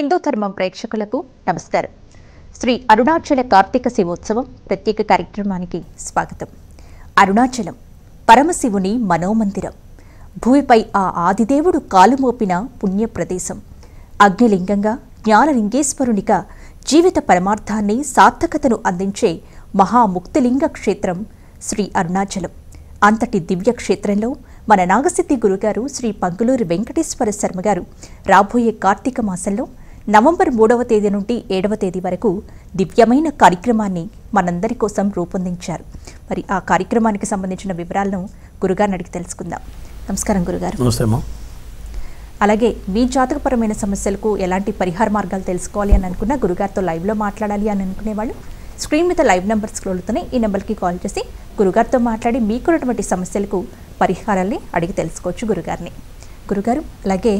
హిందూ ధర్మం ప్రేక్షకులకు నమస్కారం. శ్రీ అరుణాచల కార్తీక శివోత్సవం ప్రత్యేక కార్యక్రమానికి స్వాగతం. అరుణాచలం పరమశివుని మనోమందిరం. భూమిపై ఆ ఆదిదేవుడు కాలుమోపిన పుణ్య ప్రదేశం. అగ్నిలింగంగా జ్ఞానలింగేశ్వరునిగా జీవిత పరమార్థాన్ని సార్థకతను అందించే మహాముక్తిలింగ క్షేత్రం శ్రీ అరుణాచలం. అంతటి దివ్య క్షేత్రంలో మన నాగసిద్ధి గురుగారు శ్రీ పంగులూరి వెంకటేశ్వర శర్మ గారు రాబోయే కార్తీక మాసంలో నవంబర్ 3వ తేదీ నుండి 7వ తేదీ వరకు దివ్యమైన కార్యక్రమాన్ని మనందరి కోసం రూపొందించారు. మరి ఆ కార్యక్రమానికి సంబంధించిన వివరాలను గురుగారిని అడిగి తెలుసుకుందాం. నమస్కారం గురుగారు. నమస్తే అమ్మా. అలాగే మీ జాతకపరమైన సమస్యలకు ఎలాంటి పరిహార మార్గాలు తెలుసుకోవాలి అని అనుకున్నా, గురుగారితో లైవ్లో మాట్లాడాలి అని అనుకునేవాళ్ళు స్క్రీన్ మీద లైవ్ నెంబర్ స్క్రోల్ అవుతున్నాయి. ఈ నెంబర్కి కాల్ చేసి గురుగారితో మాట్లాడి మీకున్నటువంటి సమస్యలకు పరిహారాల్ని అడిగి తెలుసుకోవచ్చు గురుగారిని. గురుగారు, అలాగే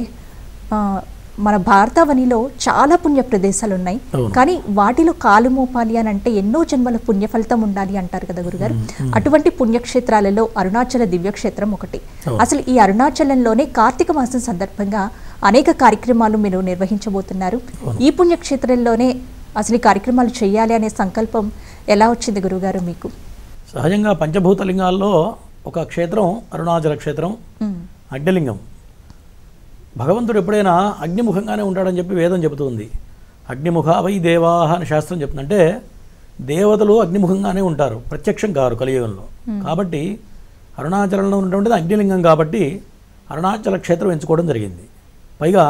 మన భారతావనిలో చాలా పుణ్య ప్రదేశాలు ఉన్నాయి, కానీ వాటిలో కాలు మోపాలి అని అంటే ఎన్నో జన్మల పుణ్య ఫలితం ఉండాలి అంటారు కదా గురుగారు. అటువంటి పుణ్యక్షేత్రాలలో అరుణాచల దివ్యక్షేత్రం ఒకటి. అసలు ఈ అరుణాచలంలోనే కార్తీక మాసం సందర్భంగా అనేక కార్యక్రమాలు మీరు నిర్వహించబోతున్నారు. ఈ పుణ్యక్షేత్రంలోనే అసలు ఈ కార్యక్రమాలు చేయాలి అనే సంకల్పం ఎలా వచ్చింది గురుగారు మీకు? సహజంగా పంచభూతలింగాల్లో ఒక క్షేత్రం అరుణాచల క్షేత్రం. అగ్నిలింగం. భగవంతుడు ఎప్పుడైనా అగ్నిముఖంగానే ఉంటాడని చెప్పి వేదం చెబుతుంది. అగ్నిముఖ వై దేవాహ అని శాస్త్రం చెప్తుంది. అంటే దేవతలు అగ్నిముఖంగానే ఉంటారు, ప్రత్యక్షం కారు కలియుగంలో. కాబట్టి అరుణాచలంలో ఉన్నటువంటిది అగ్నిలింగం కాబట్టి అరుణాచల క్షేత్రం ఎంచుకోవడం జరిగింది. పైగా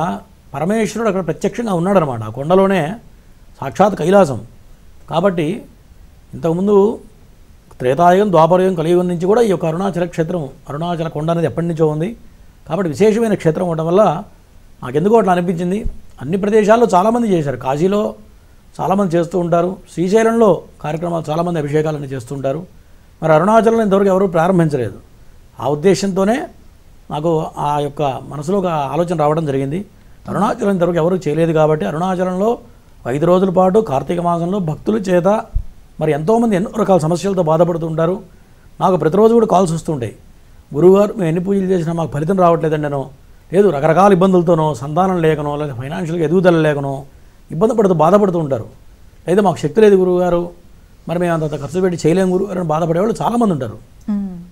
పరమేశ్వరుడు అక్కడ ప్రత్యక్షంగా ఉన్నాడనమాట, ఆ కొండలోనే సాక్షాత్ కైలాసం. కాబట్టి ఇంతకుముందు త్రేతాయుగం, ద్వాపరయుగం, కలియుగం నుంచి కూడా ఈ యొక్క అరుణాచల క్షేత్రం, అరుణాచల కొండ అనేది ఎప్పటి నుంచో ఉంది. కాబట్టి విశేషమైన క్షేత్రం ఉండడం వల్ల నాకెందుకో అట్లా అనిపించింది. అన్ని ప్రదేశాల్లో చాలామంది చేశారు. కాశీలో చాలామంది చేస్తూ ఉంటారు, శ్రీశైలంలో కార్యక్రమాలు చాలామంది అభిషేకాలన్నీ చేస్తుంటారు. మరి అరుణాచలంలో ఇంతవరకు ఎవరూ ప్రారంభించలేదు. ఆ ఉద్దేశంతోనే నాకు ఆ యొక్క మనసులో ఒక ఆలోచన రావడం జరిగింది. అరుణాచలం ఇంతవరకు ఎవరూ చేయలేదు కాబట్టి అరుణాచలంలో 5 రోజుల పాటు కార్తీక మాసంలో భక్తుల చేత మరి ఎంతోమంది ఎన్నో రకాల సమస్యలతో బాధపడుతుంటారు. నాకు ప్రతిరోజు కూడా కాల్స్ వస్తుంటాయి. గురువుగారు మేము ఎన్ని పూజలు చేసినా మాకు ఫలితం రావట్లేదండి అనో, లేదు రకరకాల ఇబ్బందులతోనో, సంతానం లేకనో, లేదా ఫైనాన్షియల్గా ఎదుగుదల లేకనో ఇబ్బంది పడుతూ బాధపడుతూ ఉంటారు. లేదా మాకు శక్తి లేదు గురువుగారు, మరి మేము అంత ఖర్చు పెట్టి చేయలేము గురువుగారు అని బాధపడేవాళ్ళు చాలామంది ఉంటారు.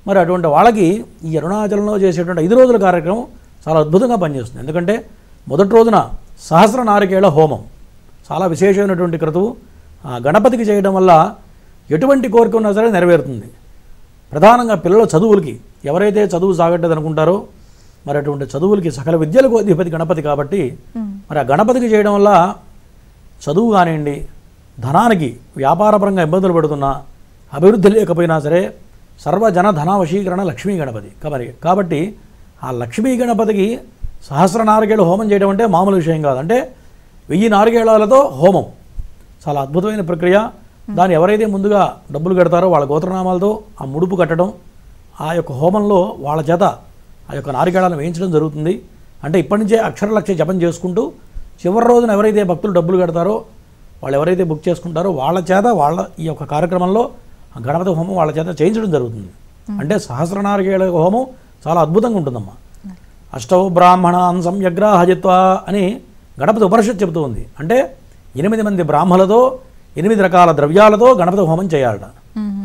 మరి అటువంటి వాళ్ళకి ఈ అరుణాచలంలో చేసేటువంటి 5 రోజుల కార్యక్రమం చాలా అద్భుతంగా పనిచేస్తుంది. ఎందుకంటే మొదటి రోజున సహస్ర నారికేళ హోమం, చాలా విశేషమైనటువంటి క్రతువు. గణపతికి చేయడం వల్ల ఎటువంటి కోరిక ఉన్నా సరే నెరవేరుతుంది. ప్రధానంగా పిల్లల చదువులకి, ఎవరైతే చదువు సాగట్టదు అనుకుంటారో మరి అటువంటి చదువులకి సకల విద్యలకు అధిపతి గణపతి కాబట్టి మరి ఆ గణపతికి చేయడం వల్ల చదువు కానివ్వండి, ధనానికి వ్యాపారపరంగా ఇబ్బందులు పడుతున్నా, అభివృద్ధి లేకపోయినా సరే సర్వజన ధనావశీకరణ లక్ష్మీ గణపతి కాబట్టి ఆ లక్ష్మీ గణపతికి సహస్ర నారికేళ హోమం చేయడం అంటే మామూలు విషయం కాదు. అంటే 1000 నారికేళాలతో హోమం చాలా అద్భుతమైన ప్రక్రియ. దాన్ని ఎవరైతే ముందుగా డబ్బులు కడతారో వాళ్ళ గోత్రనామాలతో ఆ ముడుపు కట్టడం, ఆ యొక్క హోమంలో వాళ్ళ చేత ఆ యొక్క నారికేళాలను వేయించడం జరుగుతుంది. అంటే ఇప్పటి నుంచే అక్షరలక్ష జపం చేసుకుంటూ చివరి రోజున ఎవరైతే భక్తులు డబ్బులు కడతారో, వాళ్ళు ఎవరైతే బుక్ చేసుకుంటారో వాళ్ళ చేత వాళ్ళ ఈ యొక్క కార్యక్రమంలో గణపతి హోమం వాళ్ళ చేత చేయించడం జరుగుతుంది. అంటే సహస్ర నారికేళ హోమం చాలా అద్భుతంగా ఉంటుందమ్మా. అష్టౌ బ్రాహ్మణాన్ సంయగ్రాహజిత్వా అని గణపతి ఉపనిషత్తు చెబుతూ ఉంది. అంటే 8 మంది బ్రాహ్మలతో 8 రకాల ద్రవ్యాలతో గణపతి హోమం చేయాలట.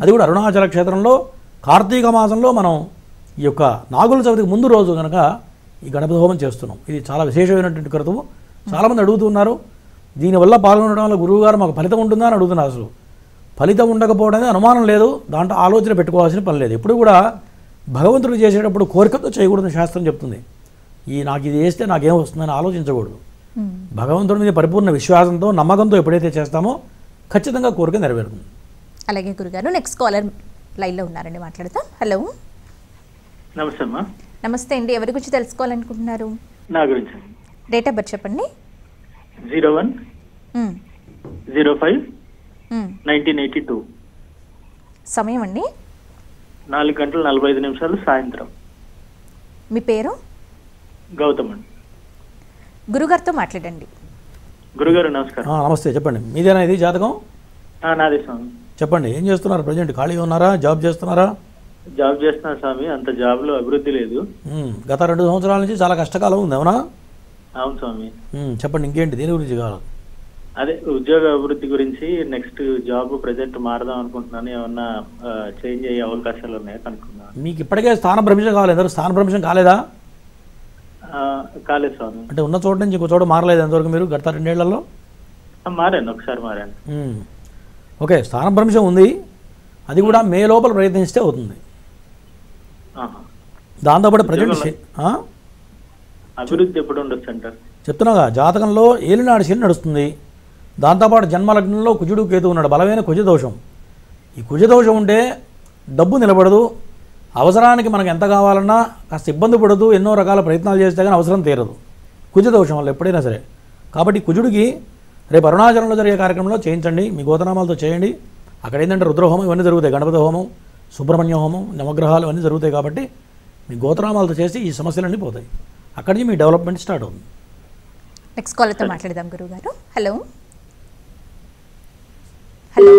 అది కూడా అరుణాచల క్షేత్రంలో కార్తీక మాసంలో మనం ఈ యొక్క నాగుల చవితికి ముందు రోజు కనుక ఈ గణపతి హోమం చేస్తున్నాం. ఇది చాలా విశేషమైనటువంటి క్రతువు. చాలామంది అడుగుతున్నారు, దీనివల్ల పాల్గొనడం వల్ల గురువుగారు మాకు ఫలితం ఉంటుందా అని అడుగుతున్నారు. అసలు ఫలితం ఉండకపోవడం అనేది అనుమానం లేదు, దాంట్లో ఆలోచన పెట్టుకోవాల్సిన పని లేదు. ఎప్పుడు కూడా భగవంతుడు చేసేటప్పుడు కోరికతో చేయకూడదని శాస్త్రం చెప్తుంది. నాకు ఇది చేస్తే నాకేం వస్తుందని ఆలోచించకూడదు. భగవంతుడి మీద పరిపూర్ణ విశ్వాసంతో, నమ్మకంతో ఎప్పుడైతే చేస్తామో ఖచ్చితంగా కోరిక నెరవేరుతుంది. అలాగే గురుగారు, నెక్స్ట్ కాలర్ లైన్లో ఉన్నారండి, మాట్లాడతాం. హలో, నమస్తే అమ్మా. నమస్తే అండి. ఎవరి గురించి తెలుసుకోవాలనుకుంటున్నారు? నా గురించి. డేట్ ఆఫ్ బర్త్ చెప్పండి. 01/05/1982. సమయం అండి? 4:45 సాయంత్రం. మీ పేరు? గౌతమ్ అండి. గురుగారితో మాట్లాడండి. గురుగారు నమస్కారం. నమస్తే, చెప్పండి. మీదేనా ఇది జాతకం? నాదే స్వామి. చెప్పండి, ఏం చేస్తున్నారు ప్రజెంట్? ఖాళీగా ఉన్నారా? జాబ్ చేస్తున్నారా? జాబ్ చేస్తున్నా స్వామి. అంత జాబ్లో అభివృద్ధి లేదు. గత 2 సంవత్సరాల నుంచి చాలా కష్టకాలం ఉంది, అవునా? అవును స్వామి. చెప్పండి, ఇంకేంటి, దేని గురించి కావాలి? అదే ఉద్యోగ అభివృద్ధి గురించి, నెక్స్ట్ జాబ్ ప్రెజెంట్ మారదాం అనుకుంటున్నాను, ఏమన్నా చేంజ్ అయ్యే అవకాశాలు ఉన్నాయా కనుక్కున్నాను. మీకు ఇప్పటికే స్థానభ్రంశం కావాలి, ఎంతవరకు స్థానభ్రంశం కాలేదా? కాలేదు స్వామి. అంటే ఉన్న చోట నుంచి ఇంకో చోట మారలేదు ఎంతవరకు మీరు గత 2 ఏళ్లలో? మారాను, ఒకసారి మారాను. ఓకే, స్థానభ్రంశం ఉంది, అది కూడా మే లోపల ప్రయత్నిస్తే అవుతుంది. దాంతోపాటు ప్రజెంట్ అభివృద్ధి ఎప్పుడు ఉండొచ్చు అంటారు? చెప్తున్నాగా, జాతకంలో ఏలినాడు శని నడుస్తుంది, దాంతోపాటు జన్మలగ్నంలో కుజుడు కేతు ఉన్నాడు, బలమైన కుజదోషం. ఈ కుజదోషం ఉంటే డబ్బు నిలబడదు, అవసరానికి మనకు ఎంత కావాలన్నా కాస్త ఇబ్బంది పడదు, ఎన్నో రకాల ప్రయత్నాలు చేస్తే కానీ అవసరం తీరదు కుజదోషం వల్ల ఎప్పుడైనా సరే. కాబట్టి కుజుడికి రేపు అరుణాచలంలో జరిగే కార్యక్రమంలో చేయించండి, మీ గోతనామాలతో చేయండి. అక్కడ ఏంటంటే రుద్రహోమం ఇవన్నీ జరుగుతాయి, గణపతి హోమం, సుబ్రహ్మణ్య హోమం, నవగ్రహాలు ఇవన్నీ జరుగుతాయి. కాబట్టి మీ గోతనామాలతో చేసి ఈ సమస్యలన్నీ పోతాయి, అక్కడి నుంచి మీ డెవలప్మెంట్ స్టార్ట్ అవుతుంది. నెక్స్ట్ కాలర్తో మాట్లాడదాం గురుగారు. హలో హలో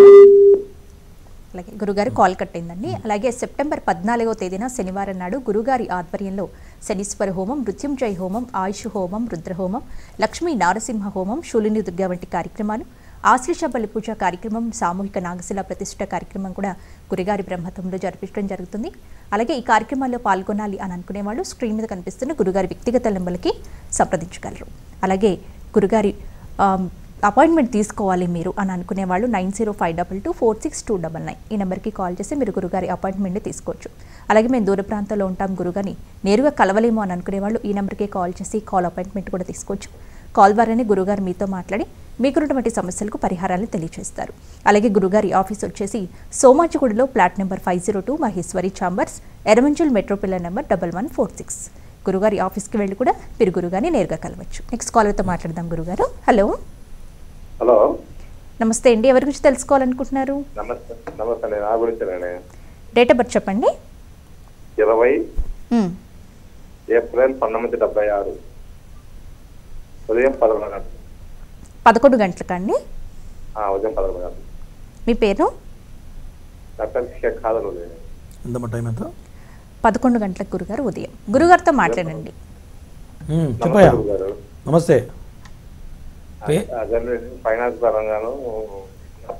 అలాగే గురుగారు కాల్ కట్ అయిందండి. అలాగే సెప్టెంబర్ 14వ తేదీన శనివారం నాడు గురుగారి ఆధ్వర్యంలో శనీశ్వర హోమం, మృత్యుంజయ హోమం, ఆయుష్ హోమం, రుద్రహోమం, లక్ష్మీ నారసింహ హోమం, శూలిని దుర్గా వంటి కార్యక్రమాలు, ఆశ్లేష బలి పూజ కార్యక్రమం, సామూహిక నాగశిల ప్రతిష్ఠ కార్యక్రమం కూడా గురుగారి బ్రహ్మత్వంలో జరిపించడం జరుగుతుంది. అలాగే ఈ కార్యక్రమాల్లో పాల్గొనాలి అని అనుకునే వాళ్ళు స్క్రీన్ మీద కనిపిస్తున్న గురుగారి వ్యక్తిగత నెంబర్కి సంప్రదించగలరు. అలాగే గురుగారి అపాయింట్మెంట్ తీసుకోవాలి మీరు అని అనుకునే వాళ్ళు 9052246299 ఈ నెంబర్కి కాల్ చేసి మీరు గురుగారి అపాయింట్మెంట్ని తీసుకోవచ్చు. అలాగే మేము దూర ప్రాంతాల్లో ఉంటాం, గురుగారిని నేరుగా కలవలేము అని అనుకునే వాళ్ళు ఈ నెంబర్కి కాల్ చేసి కాల్ అపాయింట్మెంట్ కూడా తీసుకోవచ్చు. కాల్ ద్వారానే గురుగారు మీతో మాట్లాడి మీకున్నటువంటి సమస్యలకు పరిహారాలు తెలియజేస్తారు. అలాగే గురుగారి ఆఫీస్ వచ్చేసి సోమాజిగూడలో plot number 502, Maheshwari chambers, Erramanzil metro pillar number 1146. గురుగారి ఆఫీస్కి వెళ్ళి కూడా మీరు గురుగారిని నేరుగా కలవచ్చు. నెక్స్ట్ కాలర్తో మాట్లాడదాం గురుగారు. హలో హలో, నమస్తే అండి, ఎవరి గురించి తెలుసుకోవాలనుకుంటున్నారు? నమస్తే. నా గురించి డేట్ ఆఫ్ బర్త్ చెప్పండి. 20 ఏప్రిల్ 1976 ఉదయం 11 గంటలు. 11 గంటలకండి? ఉదయం 11 గంటలు. మీ పేరు? డాక్టర్ షేక్ ఖాదర్. ఎంత టైం ఎంత? 11 గంటలకు గురుగారు ఉదయం. గురుగారితో మాట్లాడండి. చెప్పయ్యా. నమస్తే. ఫైనాన్స్ పరంగాను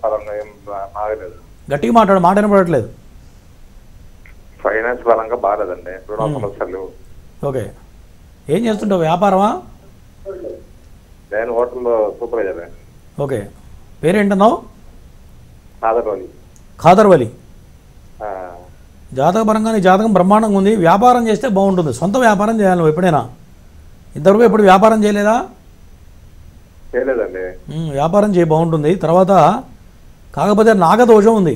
పరంగా ఏం బాగలేదు. గట్టిగా మాట్లాడు, మాట వినపడట్లేదు. ఫైనాన్స్ పరంగా బాగాలేదండి, రుణ సమస్యలు. ఓకే, ఏం చేస్తుంటావు, వ్యాపారమా? నేను హోటల్లో సూపర్వైజర్. ఓకే, పేరేంటన్నావు? ఖాదర్వలి. ఖాదర్వలి. జాతకపరంగా నీ జాతకం బ్రహ్మాండంగా ఉంది, వ్యాపారం చేస్తే బాగుంటుంది. సొంత వ్యాపారం చేయాలి నువ్వు ఎప్పుడైనా? ఇంతవరకు ఎప్పుడు వ్యాపారం చేయలేదా? చేయలేదండి. వ్యాపారం చేయ బాగుంటుంది. తర్వాత కాకపోతే నాగదోషం ఉంది.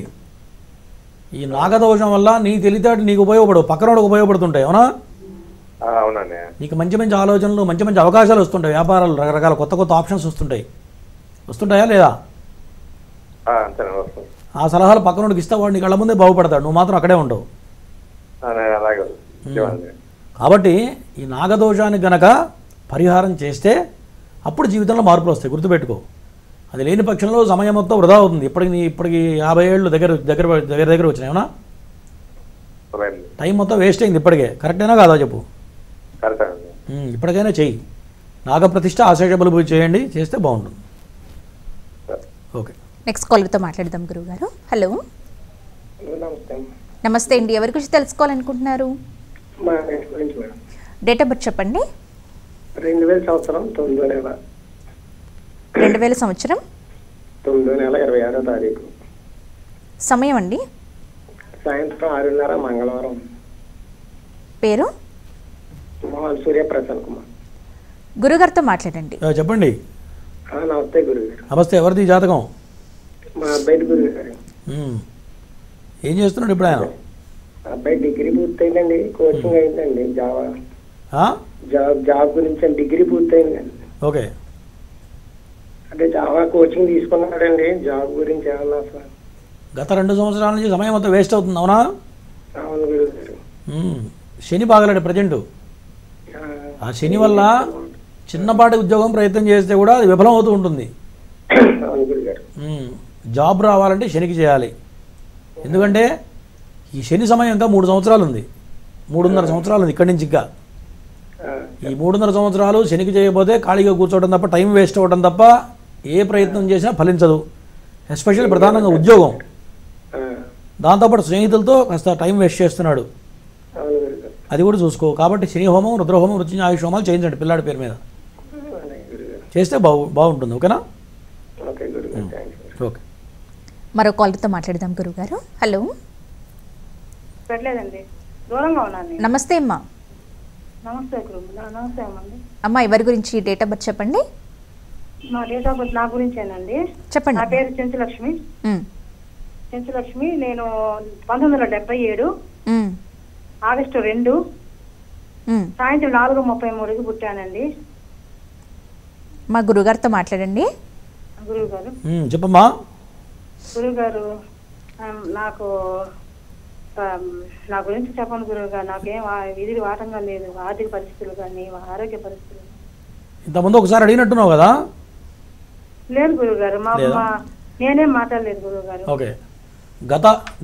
ఈ నాగదోషం వల్ల నీ తెలివితేటలు నీకు ఉపయోగపడవు, పక్కనోడికి ఉపయోగపడుతుంటాయి. అవునా? అవునండి. నీకు మంచి మంచి ఆలోచనలు, మంచి మంచి అవకాశాలు వస్తుంటాయి, వ్యాపారాలు, రకరకాల కొత్త కొత్త ఆప్షన్స్ వస్తుంటాయా లేదా? ఆ సలహాలు పక్కనోడికి ఇస్తే వాడు నీ కళ్ళ ముందే బాగుపడతాడు, నువ్వు మాత్రం అక్కడే ఉండవు. కాబట్టి ఈ నాగదోషానికి గనక పరిహారం చేస్తే అప్పుడు జీవితంలో మార్పులు వస్తాయి, గుర్తుపెట్టుకో. అది లేని పక్షంలో సమయం మొత్తం వృధా అవుతుంది. ఇప్పటికి 50 ఏళ్ళు దగ్గర వచ్చినాయి. అవునా? టైం మొత్తం వేస్ట్ అయింది ఇప్పటికే. కరెక్టేనా కాదా చెప్పు? ఇప్పటికైనా చెయ్యి. నాగప్రతిష్ఠ, ఆశేష బలి పూజ చేయండి, చేస్తే బాగుంటుంది. ఓకే, నెక్స్ట్ కాలర్తో మాట్లాడదాం గురుగారు. హలో నమస్తే అండి, ఎవరి గురించి తెలుసుకోవాలనుకుంటున్నారు? డేట్ ఆఫ్ బర్త్ చెప్పండి. 2000 సంవత్సరం 9వ నెల. 2000 సంవత్సరం 9వ నెల 26వ తారీఖు. సమయం అండి? సాయంత్రం 6:30 మంగళవారం. పేరు? సూర్య ప్రసన్న కుమార్. గురుగారితో మాట్లాడండి. చెప్పండి. నమస్తే గురుగారు. నమస్తే. ఎవరిది జాతకం? మా అబ్బాయి గురుగారు. ఏం చేస్తున్నాడు ఇప్పుడు ఆయన? అబ్బాయి డిగ్రీ పూర్తయిందండి, కోచింగ్ అయిందండి. జాబ్ గురించి డిగ్రీ పూర్తయిందండి. ఓకే, అంటే జావా కోచింగ్ తీసుకున్నాడండి. జాబ్ గురించి ఏమన్నా సార్? గత 2 సంవత్సరాల నుంచి సమయం అంతా వేస్ట్ అవుతుంది. అవునా? అవును గురుగారు. శని బాగలేడు ప్రజెంట్. ఆ శని వల్ల చిన్నపాటి ఉద్యోగం ప్రయత్నం చేస్తే కూడా అది విఫలం అవుతూ ఉంటుంది. అవును గురుగారు. జాబ్ రావాలంటే శనికి చేయాలి. ఎందుకంటే ఈ శని సమయం ఇంకా 3 సంవత్సరాలు ఉంది, 3.5 సంవత్సరాలు ఉంది ఇక్కడి నుంచి. ఇంకా ఈ 3.5 సంవత్సరాలు శనికి చేయకపోతే ఖాళీగా కూర్చోవడం తప్ప, టైం వేస్ట్ అవ్వడం తప్ప ఏ ప్రయత్నం చేసినా ఫలించదు. ఎస్పెషల్లీ ప్రధానంగా ఉద్యోగం, దాంతోపాటు స్నేహితులతో కాస్త టైం వేస్ట్ చేస్తున్నాడు, అవును గురుగారు. అది కూడా చూసుకో. కాబట్టి శని హోమం, రుద్రహోమం, మృత్యుంజయ ఆయుష్ హోమాలు చేయించండి పిల్లాడి పేరు మీద, అలాగే గురుగారు. చేస్తే బాగుంటుంది. ఓకేనా? ఓకే గురుగారు, థ్యాంక్స్. ఓకే. మరో కాల్తో మాట్లాడదాం గురుగారు. హలో, పెట్టలేదండి, దూరంగా ఉన్నాను నేను. నమస్తే అమ్మా. నమస్తే గురు, నమస్తే అమ్మండి. అమ్మ, ఎవరి గురించి డేట్ ఆఫ్ బర్త్ చెప్పండి. మా డేట్ ఆఫ్ బర్త్ నా గురించేనండి. చెప్పండి. నా పేరు చెంచులక్ష్మి. ఉమ్, చెంచులక్ష్మి. నేను 1977 ఉమ్, ఆగస్టు 2 ఉమ్. సాయంత్రం 4:33కి పుట్టానండి. మా గురుగారితో మాట్లాడండి. గురువు గారు, చెప్పమ్మా. గురువు గారు, నాకు నా గురించి చెప్పండి గురువు గారు. నాకేం విధి వాటంగా లేదు, ఆర్థిక పరిస్థితులు కానీ ఆరోగ్య పరిస్థితులు. ఇంతకుముందు ఒకసారి అడిగినట్టున్నావు కదా? లేదు గురువు గారు, లేదా? నేనేం మాట్లాడలేదు గురువు గారు. ఓకే.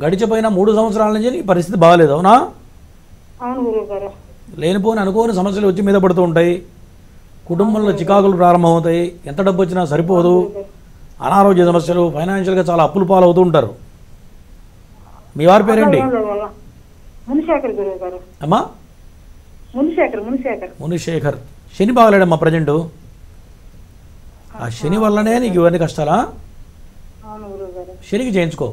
గడిచిపోయిన 3 సంవత్సరాల నుంచి నీ పరిస్థితి బాగాలేదు, అవునా? అవును గురువు గారు. లేనిపోని అనుకోని సమస్యలు వచ్చి మీద పడుతూ ఉంటాయి, కుటుంబంలో చికాకులు ప్రారంభమవుతాయి, ఎంత డబ్బు వచ్చినా సరిపోదు, అనారోగ్య సమస్యలు, ఫైనాన్షియల్గా చాలా అప్పులు పాలవుతూ ఉంటారు. మీ వారి పేరేంటి? మునిశేఖర్ గురువు గారు. అమ్మా? మునిశేఖర్. మునిశేఖర్. శని బాగలేడమ్మా ప్రజెంట్. ఆ శని వల్లనే నీకు ఇవన్నీ కష్టాలా? అవును గురువు గారు. శనికి చేయించుకో.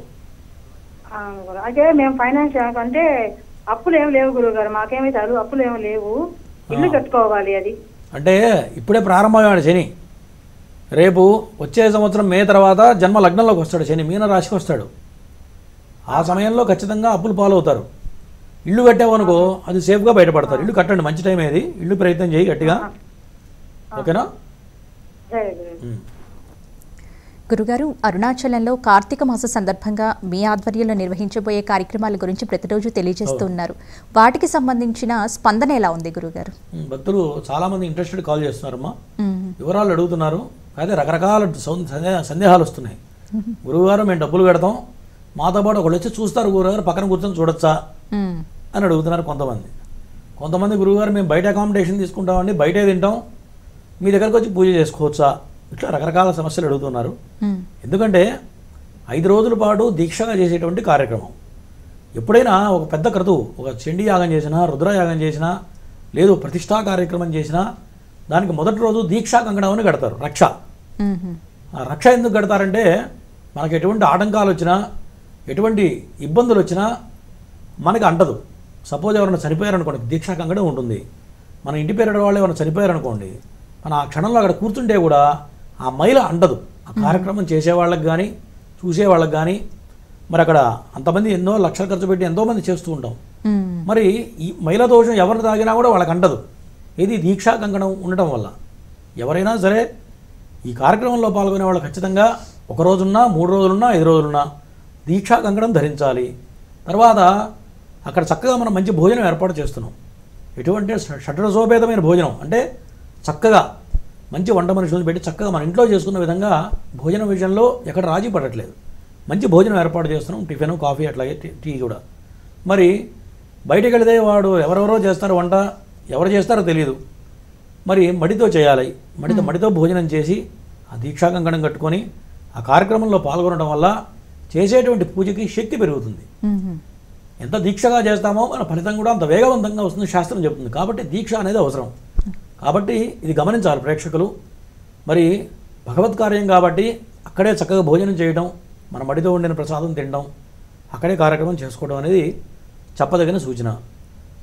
అవును గురు. అయితే మేము ఫైనాన్షియల్ అంటే అప్పులు ఏమి లేవు గురువు గారు, మాకేమైతే అప్పులు ఏమి లేవు, ఇల్లు కట్టుకోవాలి. అది అంటే ఇప్పుడే ప్రారంభమయ్యాడు శని. రేపు వచ్చే సంవత్సరం మే తర్వాత జన్మ లగ్నంలోకి వస్తాడు శని, మీన రాశికి వస్తాడు. ఆ సమయంలో ఖచ్చితంగా అప్పులు పాలవుతారు. ఇల్లు కట్టావనుకో అది సేఫ్గా బయటపడతారు. ఇల్లు కట్టండి, మంచి టైం ఏది, ఇల్లు ప్రయత్నం చేయి గట్టిగా. ఓకేనా? సరే గురువు. గురుగారు, అరుణాచలంలో కార్తీక మాస సందర్భంగా మీ ఆధ్వర్యంలో నిర్వహించబోయే కార్యక్రమాల గురించి ప్రతిరోజు తెలియజేస్తూ ఉన్నారు. వాటికి సంబంధించిన స్పందన ఎలా ఉంది గురుగారు? భక్తులు చాలామంది ఇంట్రెస్టెడ్ కాల్ చేస్తున్నారమ్మా, వివరాలు అడుగుతున్నారు. అయితే రకరకాల సందేహాలు వస్తున్నాయి. గురువుగారు మేము డబ్బులు కడతాం, మాతో పాటు ఒకళ్ళు వచ్చి చూస్తారు, గురువుగారు పక్కన కూర్చొని చూడొచ్చా అని అడుగుతున్నారు కొంతమంది. గురువుగారు మేము బయట అకామిడేషన్ తీసుకుంటామండి, బయటే తింటాం, మీ దగ్గరకు వచ్చి పూజ చేసుకోవచ్చా, ఇట్లా రకరకాల సమస్యలు అడుగుతున్నారు. ఎందుకంటే 5 రోజుల పాటు దీక్షగా చేసేటువంటి కార్యక్రమం. ఎప్పుడైనా ఒక పెద్ద క్రతువు, ఒక చండీ యాగం చేసినా, రుద్రయాగం చేసినా, లేదు ప్రతిష్టా కార్యక్రమం చేసినా, దానికి మొదటి రోజు దీక్షా కంకణం అని కడతారు, రక్ష. ఆ రక్ష ఎందుకు కడతారంటే మనకు ఎటువంటి ఆటంకాలు వచ్చినా, ఎటువంటి ఇబ్బందులు వచ్చినా మనకి అంటదు. సపోజ్ ఎవరైనా చనిపోయారనుకోండి, దీక్షా కంకణం ఉంటుంది. మన ఇంటి పేరు వాళ్ళు ఎవరైనా చనిపోయారనుకోండి, మన ఆ క్షణంలో అక్కడ కూర్చుంటే కూడా ఆ మైల అంటదు. ఆ కార్యక్రమం చేసేవాళ్ళకి కానీ చూసేవాళ్ళకి కానీ. మరి అక్కడ అంతమంది ఎన్నో లక్షలు ఖర్చు పెట్టి ఎంతోమంది చేస్తూ ఉంటాం. మరి ఈ మైల దోషం ఎవరిని తాగినా కూడా వాళ్ళకి అంటదు. ఇది దీక్షా కంకణం ఉండటం వల్ల. ఎవరైనా సరే ఈ కార్యక్రమంలో పాల్గొనే వాళ్ళు ఖచ్చితంగా 1 రోజున్నా, 3 రోజులున్నా, 5 రోజులున్నా దీక్షా కంకణం ధరించాలి. తర్వాత అక్కడ చక్కగా మనం మంచి భోజనం ఏర్పాటు చేస్తున్నాం. ఎటువంటి షడ్రసోపేతమైన భోజనం అంటే చక్కగా మంచి వంట మనుషులను పెట్టి చక్కగా మన ఇంట్లో చేసుకున్న విధంగా భోజనం విషయంలో ఎక్కడ రాజీ పడట్లేదు. మంచి భోజనం ఏర్పాటు చేస్తున్నాం, టిఫిన్, కాఫీ, అట్లాగే టీ కూడా. మరి బయటకు వెళితే వాడు ఎవరెవరో చేస్తారు వంట, ఎవరు చేస్తారో తెలియదు. మరి మడితో చేయాలి, మడితో భోజనం చేసి ఆ దీక్షా కంకణం కట్టుకొని ఆ కార్యక్రమంలో పాల్గొనడం వల్ల చేసేటువంటి పూజకి శక్తి పెరుగుతుంది. ఎంత దీక్షగా చేస్తామో మన ఫలితం కూడా అంత వేగవంతంగా వస్తుంది, శాస్త్రం చెబుతుంది. కాబట్టి దీక్ష అనేది అవసరం. కాబట్టి ఇది గమనించాలి ప్రేక్షకులు. మరి భగవత్ కార్యం కాబట్టి అక్కడే చక్కగా భోజనం చేయడం, మన మడితో ఉండిన ప్రసాదం తినడం, అక్కడే కార్యక్రమం చేసుకోవడం అనేది చెప్పదగిన సూచన.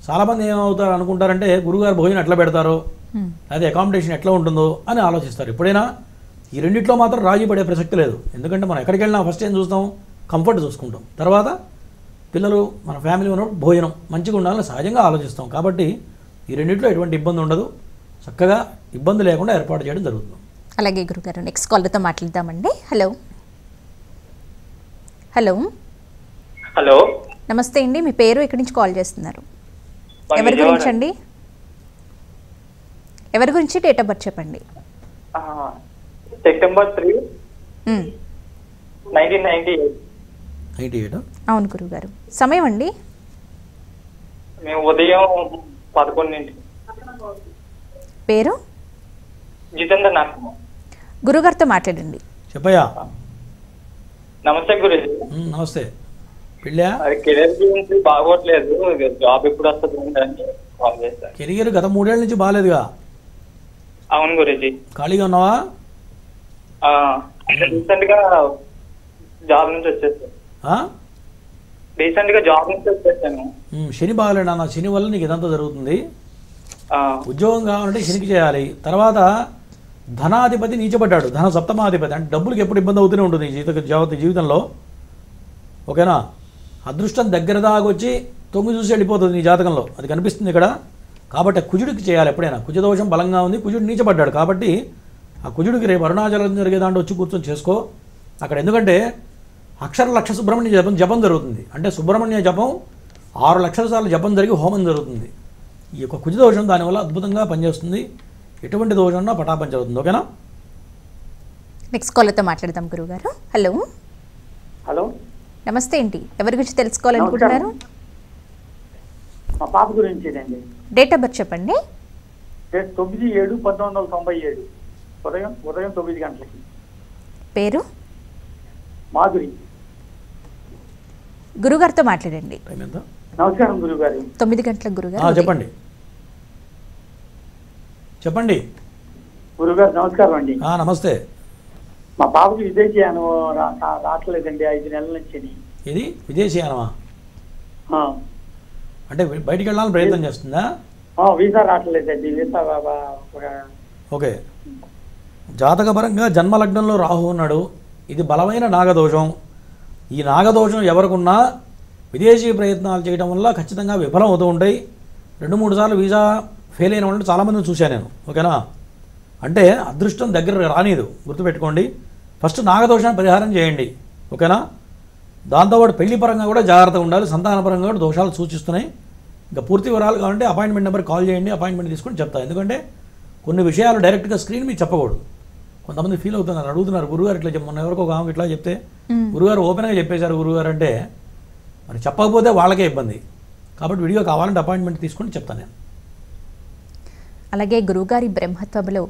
చాలామంది ఏమవుతారు అనుకుంటారంటే గురుగారు భోజనం ఎట్లా పెడతారో, అదే అకామిడేషన్ ఎట్లా ఉంటుందో అని ఆలోచిస్తారు. ఎప్పుడైనా ఈ రెండిట్లో మాత్రం రాజీ పడే ప్రసక్తి లేదు. ఎందుకంటే మనం ఎక్కడికి వెళ్ళినా ఫస్ట్ ఏం చూస్తాం, కంఫర్ట్ చూసుకుంటాం. తర్వాత పిల్లలు, మన ఫ్యామిలీ ఉన్నప్పుడు భోజనం మంచిగా ఉండాలని సహజంగా ఆలోచిస్తాం. కాబట్టి ఈ రెండిట్లో ఎటువంటి ఇబ్బంది ఉండదు, చక్కగా ఇబ్బంది లేకుండా ఏర్పాటు చేయడం జరుగుతుంది. అలాగే గురుగారు, నెక్స్ట్ కాల్తో మాట్లాడదామండి. హలో హలో హలో, నమస్తే అండి. మీ పేరు ఎక్కడి నుంచి కాల్ చేస్తున్నారు? ఎవరి గురించి అండి? ఎవరి గురించి? డేట్ ఆఫ్ బర్త్ చెప్పండి. సెప్టెంబర్ 3, 1998. అవును గురుగారు. సమయం అండి? మేము ఉదయం 11 పేరు? జితేందర్ నాగమ్మ. గురుగారితో మాట్లాడండి. చెప్పయ్యా. నమస్తే గురుజీ. నమస్తే. పెళ్ళా? అది కెరీర్ గురించి బాగోట్లేదు, జాబ్ ఎప్పుడు వస్తుంది అని కాల్ చేశాను. కెరియర్ గత 3 ఏళ్ల నుంచి బాగాలేదుగా. అవును గురుజీ. ఖాళీగా ఉన్నావా? రీసెంట్ గా జాబ్ నుంచి వచ్చేసాను. శని బాగాలేడు అన్న. శని వల్ల నీకు ఇదంతా జరుగుతుంది. ఉద్యోగం కావాలంటే శనికి చేయాలి. తర్వాత ధనాధిపతి నీచబడ్డాడు, ధన సప్తమాధిపతి, అంటే డబ్బులకి ఎప్పుడు ఇబ్బంది అవుతూనే ఉంటుంది జీవితంలో. ఓకేనా? అదృష్టం దగ్గర దాగొచ్చి తొంగి చూసి వెళ్ళిపోతుంది నీ జాతకంలో, అది కనిపిస్తుంది ఇక్కడ. కాబట్టి కుజుడికి చేయాలి ఎప్పుడైనా. కుజదోషం బలంగా ఉంది, కుజుడు నీచబడ్డాడు. కాబట్టి ఆ కుజుడికి రేపు అరుణాచలం జరిగే దాంట్లో వచ్చి కూర్చొని చేసుకో అక్కడ. ఎందుకంటే అక్షర లక్ష సుబ్రహ్మణ్య జపం జరుగుతుంది. అంటే సుబ్రహ్మణ్య జపం 6 లక్షల సార్లు జపం జరిగి హోమం జరుగుతుంది. ఈ యొక్క కుజదోషం దానివల్ల అద్భుతంగా పనిచేస్తుంది. ఎటువంటి దోషం ఉన్నా పటాపంచ అవుతుంది. ఓకేనా? నెక్స్ట్ కాలర్తో మాట్లాడదాం గురుగారు. హలో. హలో, నమస్తే అండి. ఎవరి గురించి తెలుసుకోవాలనుకుంటున్నారు? మా పాప గురించేనండి. డేట్ ఆఫ్ బర్త్ చెప్పండి. 9/7/1997 ఉదయం 9 గంటలకి. పేరు? మాధురి. గురుగారితో మాట్లాడండి. నమస్కారం గురుగారు. 9 గంటలకు గురుగారు. చెప్పండి చెప్పండి. గురుగారు నమస్కారం అండి. నమస్తే. మా పాపకి విదేశీయానం రావట్లేదండి 5 నెలల నుంచి. ఇది విదేశీయానమా? అంటే బయటికి వెళ్ళాలని ప్రయత్నం చేస్తుందా? వీసా రావట్లేదండి. Visa okay. జాతకపరంగా జన్మలగ్నంలో రాహు ఉన్నాడు. ఇది బలమైన నాగదోషం. ఈ నాగదోషం ఎవరికున్నా విదేశీ ప్రయత్నాలు చేయడం వల్ల ఖచ్చితంగా విఫలం అవుతూ ఉంటాయి. 2-3 సార్లు వీసా ఫెయిల్ అయిన వాళ్ళు చాలామందిని చూశాను నేను. ఓకేనా? అంటే అదృష్టం దగ్గర రానిదు, గుర్తుపెట్టుకోండి. ఫస్ట్ నాగదోషాన్ని పరిహారం చేయండి. ఓకేనా? దాంతోపాటు పెళ్లి పరంగా కూడా జాగ్రత్తగా ఉండాలి. సంతానపరంగా కూడా దోషాలు సూచిస్తున్నాయి. ఇంకా పూర్తి వివరాలు కావాలంటే అపాయింట్మెంట్ నెంబర్ కాల్ చేయండి, అపాయింట్మెంట్ తీసుకొని చెప్తాను. ఎందుకంటే కొన్ని విషయాలు డైరెక్ట్గా స్క్రీన్ మీకు చెప్పకూడదు. కొంతమంది ఫీల్ అవుతున్నారు, అడుగుతున్నారు, గురుగారు ఇట్లా మొన్న ఎవరికో ఒక ఆమె ఇట్లా చెప్తే గురుగారు ఓపెన్గా చెప్పేశారు గురుగారు అంటే, మరి చెప్పకపోతే వాళ్ళకే ఇబ్బంది. కాబట్టి వీడియో కావాలంటే అపాయింట్మెంట్ తీసుకొని చెప్తాను నేను. అలాగే గురుగారి బ్రహ్మత్వంలో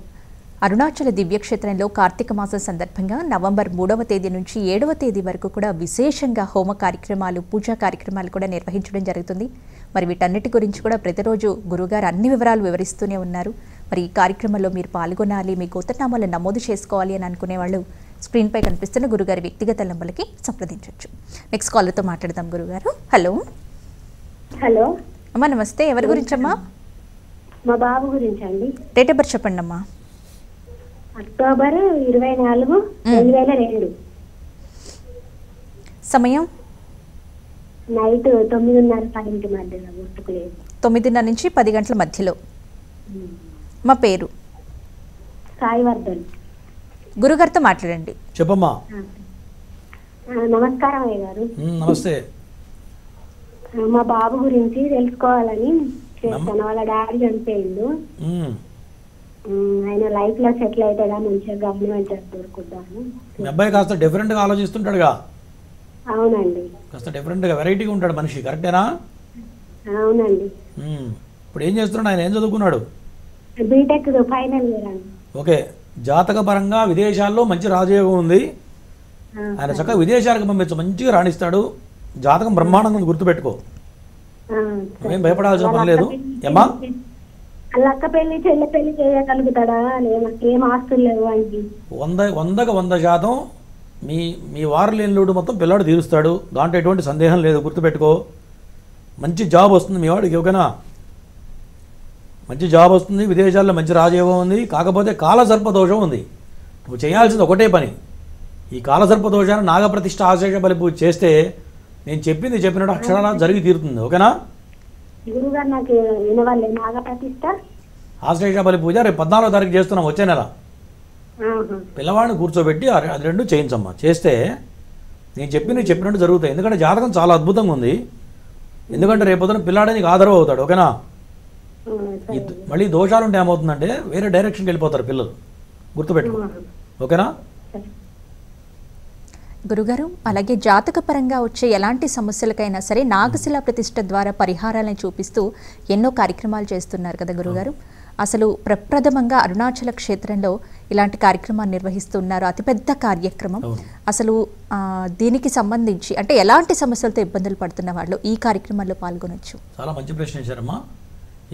అరుణాచల దివ్యక్షేత్రంలో కార్తీక మాసం సందర్భంగా నవంబర్ 3వ తేదీ నుంచి 7వ తేదీ వరకు కూడా విశేషంగా హోమ కార్యక్రమాలు, పూజా కార్యక్రమాలు కూడా నిర్వహించడం జరుగుతుంది. మరి వీటన్నిటి గురించి కూడా ప్రతిరోజు గురుగారు అన్ని వివరాలు వివరిస్తూనే ఉన్నారు. మరి ఈ కార్యక్రమంలో మీరు పాల్గొనాలి, మీ గోత్రనామాలను నమోదు చేసుకోవాలి అని అనుకునే వాళ్ళు స్క్రీన్పై కనిపిస్తున్న గురుగారి వ్యక్తిగత నంబర్లకి సంప్రదించవచ్చు. నెక్స్ట్ కాలర్తో మాట్లాడదాం గురుగారు. హలో. హలో అమ్మా నమస్తే. ఎవరి గురించమ్మా? మా బాబు గురించి అండి. డేట్ ఆఫ్ బర్త్ చెప్పండి అమ్మా. అక్టోబర్ 24, 2002. సమయం? నైట్ 9:30, 10 మధ్యలో. గుర్తుకులేదు. 9:30 నుంచి 10 గంటల మధ్యలో. మా పేరు? సాయివర్ధన్. గురుగారితో మాట్లాడండి. చెప్పమ్మా. నమస్కారం అయ్య గారు. నమస్తే. మా బాబు గురించి తెలుసుకోవాలని చేస్తాను. వాళ్ళ డాడీ చనిపోయిండు. ఆయన లైఫ్ లో సెటిల్ అవుతాడా, మంచిగా గవర్నమెంట్ దొరుకుతాను. మీ అబ్బాయి కాస్త డిఫరెంట్గా ఆలోచిస్తుంటాడుగా? అవునండి. కాస్త డిఫరెంట్గా వెరైటీగా ఉంటాడు మనిషి, కరెక్టేనా? అవునండి. ఇప్పుడు ఏం చేస్తున్నాడు ఆయన? ఏం చదువుకున్నాడు? బీటెక్ ఫైనల్ ఇయర్ అండి. ఓకే. జాతక పరంగా విదేశాల్లో మంచి రాజయోగం ఉంది. ఆయన చక్కగా విదేశాలకు పంపించు, మంచిగా రాణిస్తాడు. జాతకం బ్రహ్మాండంగా గుర్తుపెట్టుకో, ఏం భయపడాల్సిన పని లేదు. ఏమా? అక్క పెళ్లి, చెల్లె పెళ్లి చేయగలుగుతాడా? ఏం ఆస్తులు లేవు అండి. 100% మీ వారు లేని లోటు మొత్తం పిల్లాడు తీరుస్తాడు. దాంట్లో ఎటువంటి సందేహం లేదు, గుర్తుపెట్టుకో. మంచి జాబ్ వస్తుంది మీ వాడికి. ఓకేనా? మంచి జాబ్ వస్తుంది, విదేశాల్లో మంచి రాజయోగం ఉంది. కాకపోతే కాలసర్ప దోషం ఉంది. నువ్వు చేయాల్సింది ఒకటే పని. ఈ కాలసర్ప దోషాన్ని నాగప్రతిష్ఠ ఆశేష బలి పూజ చేస్తే నేను చెప్పింది చెప్పినట్టు అక్షరాలా జరిగి తీరుతుంది. ఓకేనా? గురుగారు నాకు వినవాలే. నాగప్రతిష్ఠ ఆశ్లేష బలి పూజ రేపు 14వ తారీఖు చేస్తున్నాం, వచ్చే నెల. పిల్లవాడిని కూర్చోబెట్టి అది 2 చేయించమ్మా. చేస్తే నేను చెప్పినట్టు జరుగుతాయి. ఎందుకంటే జాతకం చాలా అద్భుతంగా ఉంది. ఎందుకంటే రేపొద్దున పిల్లాడే నీకు ఆదరవు అవుతాడు. ఓకేనా? మళ్ళీ దోషాలు ఉంటే ఏమవుతుందంటే వేరే డైరెక్షన్కి వెళ్ళిపోతారు పిల్లలు, గుర్తుపెట్టుకో. ఓకేనా? గురుగారు, అలాగే జాతక పరంగా వచ్చే ఎలాంటి సమస్యలకైనా సరే నాగశిలా ప్రతిష్ఠ ద్వారా పరిహారాలను చూపిస్తూ ఎన్నో కార్యక్రమాలు చేస్తున్నారు కదా గురుగారు. అసలు ప్రప్రథమంగా అరుణాచల క్షేత్రంలో ఇలాంటి కార్యక్రమాన్ని నిర్వహిస్తున్నారు, అతిపెద్ద కార్యక్రమం. అసలు దీనికి సంబంధించి అంటే ఎలాంటి సమస్యలతో ఇబ్బందులు పడుతున్న వాళ్ళు ఈ కార్యక్రమంలో పాల్గొనొచ్చు? చాలా మంచి ప్రశ్న వేశారమ్మా.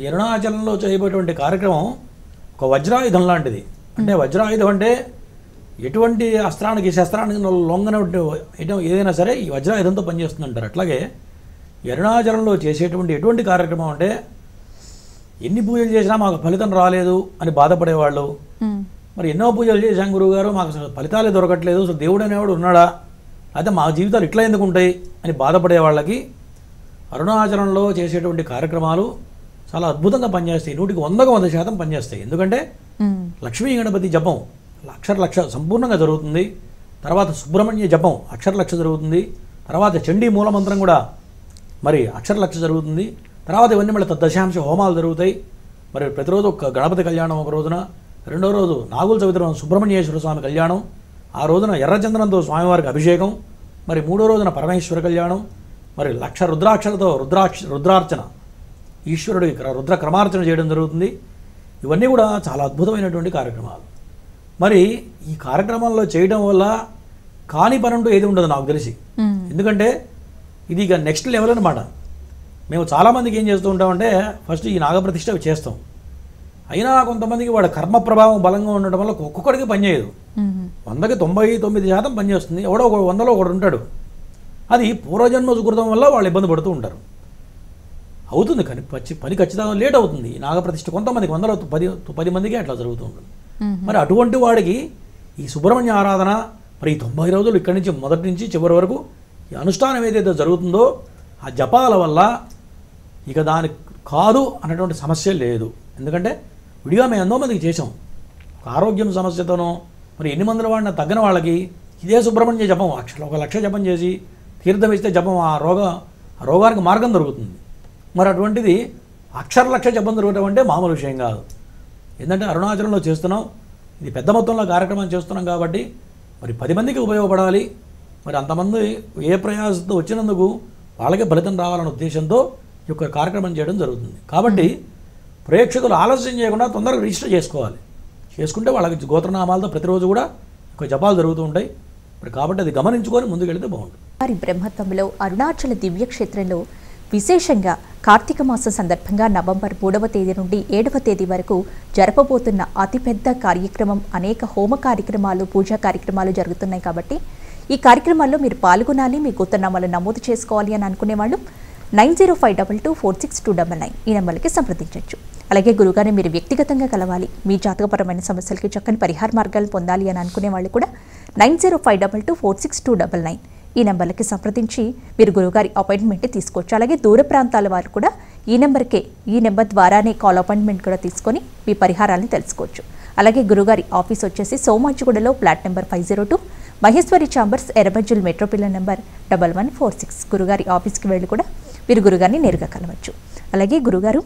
ఈ అరుణాచలంలో చేయబోయేటువంటి కార్యక్రమం ఒక వజ్రాయుధం లాంటిది. అంటే వజ్రాయుధం అంటే ఎటువంటి అస్త్రానికి శస్త్రానికి లొంగన ఏదైనా సరే ఈ వజ్రాయుధంతో పనిచేస్తుందంటారు. అట్లాగే ఈ అరుణాచలంలో చేసేటువంటి ఎటువంటి కార్యక్రమం అంటే ఎన్ని పూజలు చేసినా మాకు ఫలితం రాలేదు అని బాధపడేవాళ్ళు, మరి ఎన్నో పూజలు చేశాం గురువుగారు మాకు అసలు ఫలితాలే దొరకట్లేదు, అసలు దేవుడు అనేవాడు ఉన్నాడా, అయితే మా జీవితాలు ఇట్లా ఎందుకు ఉంటాయి అని బాధపడే వాళ్ళకి అరుణాచలంలో చేసేటువంటి కార్యక్రమాలు చాలా అద్భుతంగా పనిచేస్తాయి. 100% పనిచేస్తాయి. ఎందుకంటే లక్ష్మీ గణపతి జపం లక్ష సంపూర్ణంగా జరుగుతుంది. తర్వాత సుబ్రహ్మణ్య జపం అక్షరలక్ష జరుగుతుంది. తర్వాత చండీ మూలమంత్రం కూడా మరి అక్షరలక్ష జరుగుతుంది. తర్వాత ఇవన్నీ మళ్ళీ దశాంశ హోమాలు జరుగుతాయి. మరి ప్రతిరోజు ఒక గణపతి కళ్యాణం ఒక రోజున, రెండో రోజు నాగుల చవితి రోజున సుబ్రహ్మణ్యేశ్వర స్వామి కళ్యాణం, ఆ రోజున ఎర్రచంద్రంతో స్వామివారికి అభిషేకం, మరి మూడో రోజున పరమేశ్వర కళ్యాణం, మరి లక్ష రుద్రాక్షలతో రుద్రార్చన ఈశ్వరుడికి రుద్ర క్రమార్చన చేయడం జరుగుతుంది. ఇవన్నీ కూడా చాలా అద్భుతమైనటువంటి కార్యక్రమాలు. మరి ఈ కార్యక్రమాల్లో చేయడం వల్ల కాని పని అంటూ ఏది ఉండదు నాకు తెలిసి. ఎందుకంటే ఇది ఇక నెక్స్ట్ లెవెల్ అనమాట. మేము చాలామందికి ఏం చేస్తూ ఉంటామంటే ఫస్ట్ ఈ నాగప్రతిష్ఠ చేస్తాం, అయినా కొంతమందికి వాడు కర్మ ప్రభావం బలంగా ఉండడం వల్ల ఒక్కొక్కడికి పనిచేయదు. 100కి 99% పనిచేస్తుంది. ఎవడో 100లో ఒకడు ఉంటాడు. అది పూర్వజన్మ సుకృతం వల్ల వాళ్ళు ఇబ్బంది పడుతూ ఉంటారు. అవుతుంది కానీ పని ఖచ్చితంగా లేట్ అవుతుంది. ఈ నాగప్రతిష్ఠ కొంతమందికి 100లో 10 మందికి అట్లా జరుగుతూ ఉంటుంది. మరి అటువంటి వాడికి ఈ సుబ్రహ్మణ్య ఆరాధన మరి ఈ 90 రోజులు ఇక్కడి నుంచి మొదటి నుంచి చివరి వరకు ఈ అనుష్ఠానం ఏదైతే జరుగుతుందో ఆ జపాల వల్ల ఇక దానికి కాదు అన్నటువంటి సమస్య లేదు. ఎందుకంటే విడిగా మేము ఎంతో మందికి చేసాం. ఒక ఆరోగ్యం సమస్యతోనో మరి ఎన్ని మందుల వాడినా తగ్గిన వాళ్ళకి ఇదే సుబ్రహ్మణ్య జపం 1,00,000 జపం చేసి తీర్థం ఇస్తే జపం ఆ రోగానికి మార్గం దొరుకుతుంది. మరి అటువంటిది అక్షరలక్ష జపం దొరకటం అంటే మామూలు విషయం కాదు. ఏంటంటే అరుణాచలంలో చేస్తున్నాం, ఇది పెద్ద మొత్తంలో కార్యక్రమం చేస్తున్నాం కాబట్టి మరి 10 మందికి ఉపయోగపడాలి. మరి అంతమంది ఏ ప్రయాసంతో వచ్చినందుకు వాళ్ళకే ఫలితం రావాలనే ఉద్దేశంతో ఈ యొక్క కార్యక్రమం చేయడం జరుగుతుంది. కాబట్టి ప్రేక్షకులు ఆలస్యం చేయకుండా తొందరగా రిజిస్టర్ చేసుకోవాలి. చేసుకుంటే వాళ్ళకి గోత్రనామాలతో ప్రతిరోజు కూడా ఒక జపాలు జరుగుతూ ఉంటాయి. మరి కాబట్టి అది గమనించుకొని ముందుకెళ్తే బాగుంటుంది. వారి బ్రహ్మత్వంలో అరుణాచల దివ్యక్షేత్రంలో విశేషంగా కార్తీక మాసం సందర్భంగా నవంబర్ 3వ తేదీ నుండి 7వ తేదీ వరకు జరపబోతున్న అతిపెద్ద కార్యక్రమం, అనేక హోమ కార్యక్రమాలు, పూజా కార్యక్రమాలు జరుగుతున్నాయి. కాబట్టి ఈ కార్యక్రమాల్లో మీరు పాల్గొనాలి, మీ గోత్రనామాలు నమోదు చేసుకోవాలి అని అనుకునేవాళ్ళు 9052246299 ఈ నెంబర్కి సంప్రదించవచ్చు. అలాగే గురుగారిని మీరు వ్యక్తిగతంగా కలవాలి, మీ జాతకపరమైన సమస్యలకి చక్కని పరిహార మార్గాలు పొందాలి అని అనుకునే వాళ్ళు కూడా 9052246299 ఈ నెంబర్లకి సంప్రదించి మీరు గురుగారి అపాయింట్మెంట్ తీసుకోవచ్చు. అలాగే దూర ప్రాంతాల వారు కూడా ఈ నెంబర్ ద్వారానే కాల్ అపాయింట్మెంట్ కూడా తీసుకొని మీ పరిహారాలను తెలుసుకోవచ్చు. అలాగే గురుగారి ఆఫీస్ వచ్చేసి సోమాజిగూడలో ఫ్లాట్ నెంబర్ 502, మహేశ్వరి ఛాంబర్స్, ఎర్రబెజ్జుల్ మెట్రో పిల్లర్ నెంబర్ 1146. గురుగారి ఆఫీస్కి వెళ్ళి కూడా మీరు గురుగారిని నేరుగా కలవచ్చు. అలాగే గురుగారు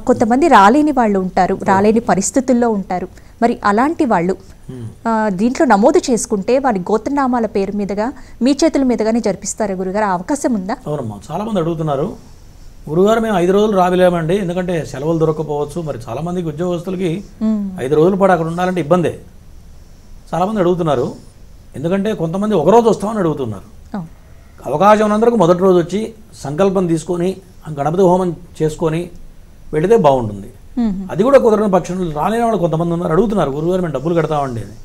కొంతమంది రాలేని వాళ్ళు ఉంటారు, రాలేని పరిస్థితుల్లో ఉంటారు. మరి అలాంటి వాళ్ళు దీంట్లో నమోదు చేసుకుంటే వారి గోత్రనామాల పేరు మీదుగా మీ చేతుల మీదుగానే జరిపిస్తారు గురుగారు, అవకాశం ఉందా? అవునమ్మా, చాలామంది అడుగుతున్నారు. గురుగారు మేము 5 రోజులు రాలేమండి, ఎందుకంటే సెలవులు దొరకకపోవచ్చు. మరి చాలామందికి ఉద్యోగస్తులకి 5 రోజుల పాటు అక్కడ ఉండాలంటే ఇబ్బందే. చాలామంది అడుగుతున్నారు. ఎందుకంటే కొంతమంది ఒకరోజు వస్తామని అడుగుతున్నారు. అవకాశం ఉన్నందుకు మొదటి రోజు వచ్చి సంకల్పం తీసుకొని గణపతి హోమం చేసుకొని వెళితే బాగుంటుంది. అది కూడా కుదరని పక్షంలో రాలేని వాళ్ళు కొంతమంది ఉన్నారు, అడుగుతున్నారు గురుగారు మేము డబ్బులు కడతామండి అని.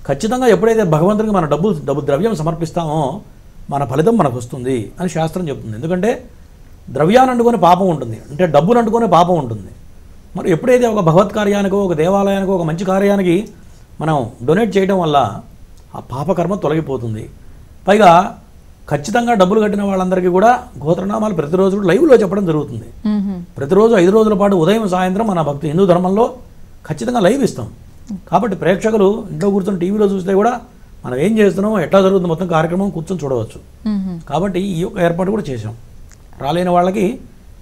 ఖచ్చితంగా ఎప్పుడైతే భగవంతుడికి మన డబ్బు ద్రవ్యం సమర్పిస్తామో మన ఫలితం మనకు వస్తుంది అని శాస్త్రం చెప్తుంది. ఎందుకంటే ద్రవ్యాన్ని అంటుకొని పాపం ఉంటుంది, అంటే డబ్బులు అంటుకొని పాపం ఉంటుంది. మరి ఎప్పుడైతే ఒక భగవత్ కార్యానికో, ఒక దేవాలయానికో, ఒక మంచి కార్యానికి మనం డొనేట్ చేయడం వల్ల ఆ పాపకర్మ తొలగిపోతుంది. పైగా ఖచ్చితంగా డబ్బులు కట్టిన వాళ్ళందరికీ కూడా గోత్రనామాలు ప్రతిరోజు లైవ్లో చెప్పడం జరుగుతుంది. ప్రతిరోజు 5 రోజుల పాటు ఉదయం సాయంత్రం మన భక్తి హిందూ ధర్మంలో ఖచ్చితంగా లైవ్ ఇస్తాం. కాబట్టి ప్రేక్షకులు ఇంట్లో కూర్చొని టీవీలో చూస్తే కూడా మనం ఏం చేస్తున్నామో, ఎట్లా జరుగుతుంది మొత్తం కార్యక్రమం కూర్చొని చూడవచ్చు. కాబట్టి ఈ యొక్క ఏర్పాటు కూడా చేసాం. రాలేని వాళ్ళకి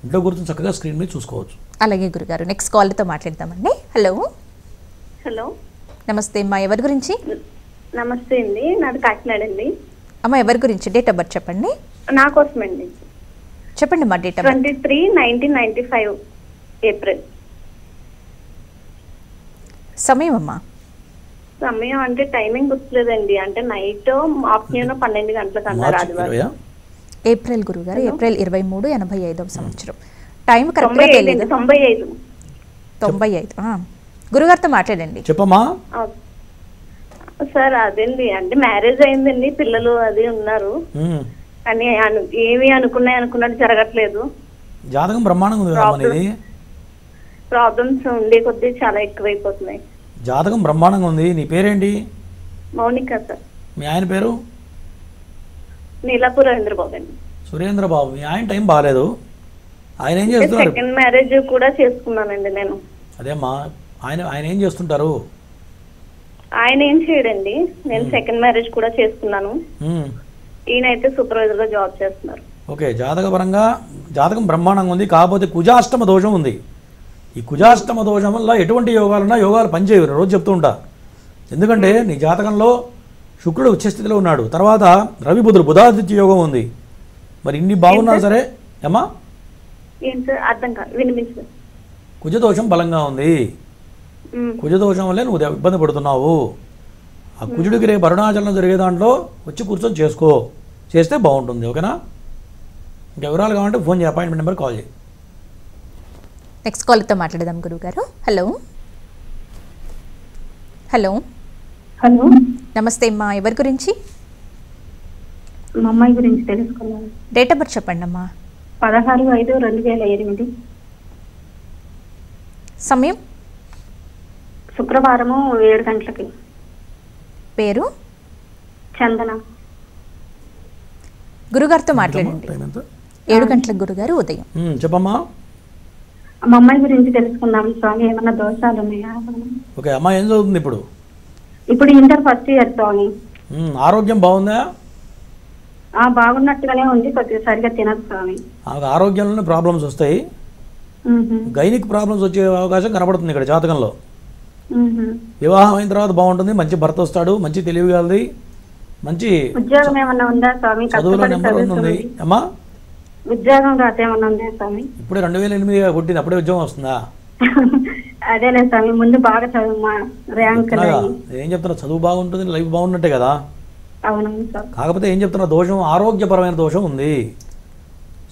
ఇంట్లో కూర్చొని చక్కగా స్క్రీన్ మీద చూసుకోవచ్చు. అలాగే గురుగారు నెక్స్ట్ కాల్తో మాట్లాడతామండి. హలో హలో, నమస్తే అమ్మా, ఎవరి గురించి? నమస్తే అండి, నాది కాకినాడ అండి. అమ్మ ఎవరి గురించి? డేట్ ఆఫ్ బర్త్ చెప్పండి. నా కోసమండి. చెప్పండి అమ్మా. Date of birth 23/1995 April. సమయం అమ్మా. సమయం అంటే టైమింగ్ గుర్తులేదండి. అంటే నైట్ ఆఫ్టర్నూన్ 12 గంటలకు అన్నారు మార్చి ఆదివారం. 20ఆ? ఏప్రిల్ గురుగారు, ఏప్రిల్ 23, 85వ సంవత్సరం. టైం కరెక్ట్గా 95 తెలియదు. 95. 95. గురుగారితో మాట్లాడండి. చెప్పమ్మా. సార్ అదండి, అంటే మ్యారేజ్ అయిందండి, పిల్లలు అది ఉన్నారు. కానీ ఏమి అనుకున్నట్టు జరగట్లేదు. జాతకం బ్రహ్మాండంగా ఉంది కదమ్మా నీది. ప్రాబ్లమ్స్ ఉండే కొద్దీ చాలా ఎక్కువైపోతున్నాయి. జాతకం బ్రహ్మాండంగా ఉంది. నీ పేరేంటి? మౌనిక సార్. మీ ఆయన పేరు? నీలాపూర్ రవీంద్రబాబు అండి. సురేంద్రబాబు. మీ ఆయన టైం బాగాలేదు. ఆయన ఏం చేస్తున్నారు? సెకండ్ మ్యారేజ్ కూడా చేసుకున్నానండి నేను. అదేమ్మా, ఆయన ఏం చేస్తుంటారు? ఆయన ఏం చేయడండి, నేను సెకండ్ మ్యారేజ్ కూడా చేసుకున్నాను. ఈయనైతే సూపర్వైజర్ గా జాబ్ చేస్తున్నారు. ఓకే, జాతకపరంగా జాతకం బ్రహ్మాండంగా ఉంది. కాకపోతే కుజాష్టమ దోషం ఉంది. ఈ కుజాష్టమ దోషం వల్ల ఎటువంటి యోగాలున్నా యోగాలు పనిచేయవు. రోజు చెప్తూ ఉంటా. ఎందుకంటే నీ జాతకంలో శుక్రుడు ఉచ్చస్థితిలో ఉన్నాడు. తర్వాత రవి బుధుడు బుధాదిత్య యోగం ఉంది. మరి ఇన్ని బాగున్నా సరే ఏమా ఏంటి సార్ అర్థం కాదు, వినిపించదు. కుజదోషం బలంగా ఉంది. కుజదోషం వల్లే నువ్వు ఇబ్బంది పడుతున్నావు. ఆ కుజుడికి రేపు అరుణాచలం జరిగే దాంట్లో వచ్చి కూర్చొని చేస్తే బాగుంటుంది. ఓకేనా? ఇంకా వివరాలు కావాలంటే ఫోన్ చేయి, అపాయింట్మెంట్ నెంబర్ కాల్ చేయి. నెక్స్ట్ కాల్తో మాట్లాడదాం గురుగారు. హలో హలో హలో, నమస్తే అమ్మా. ఎవరి గురించి? మా అమ్మాయి గురించి తెలుసుకున్నాను. డేట్ ఆఫ్ బర్త్ చెప్పండి అమ్మా. 16/5/2008. సమయం? శుక్రవారము 7 గంటలకి. పేరు? చందన. గురుగారితో మాట్లాడండి. 7 గంటలకు గురుగారు, ఉదయం. చెప్పమ్మా. మా అమ్మాయి గురించి తెలుసుకున్నాం స్వామి, ఏమన్నా దోషాలు ఉన్నాయా? ఓకే, అమ్మాయి ఏం చదువుతుంది ఇప్పుడు? ఇప్పుడు ఇంటర్ ఫస్ట్ ఇయర్ స్వామి. ఆరోగ్యం బాగుందా? బాగున్నట్టుగానే ఉంది, కొద్దిగా సరిగా తినదు స్వామి. ఆరోగ్యంలోనే ప్రాబ్లమ్స్ వస్తాయి. గైనిక్ ప్రాబ్లమ్స్ వచ్చే అవకాశం కనబడుతుంది ఇక్కడ జాతకంలో. వివాహం అయిన తర్వాత బాగుంటుంది, మంచి భర్త వస్తాడు, మంచి తెలివిగలది, మంచి ఉద్యోగం ఏమన్నా ఉందా స్వామి? చదువులో నెంబర్ ఉంది అమ్మా. ఉద్యోగం రాత ఏమన్నా ఉందా స్వామి? ఇప్పుడే 2008 కొట్టింది, అప్పుడే ఉద్యోగం వస్తుందా? అదేలే స్వామి, ముందు బాగా చదువు ర్యాంక్. ఏం చెప్తున్నా, చదువు బాగుంటుంది, లైఫ్ బాగున్నట్టే కదా. అవునవును సార్. కాకపోతే ఏం చెప్తున్నా, దోషం ఆరోగ్యపరమైన దోషం ఉంది.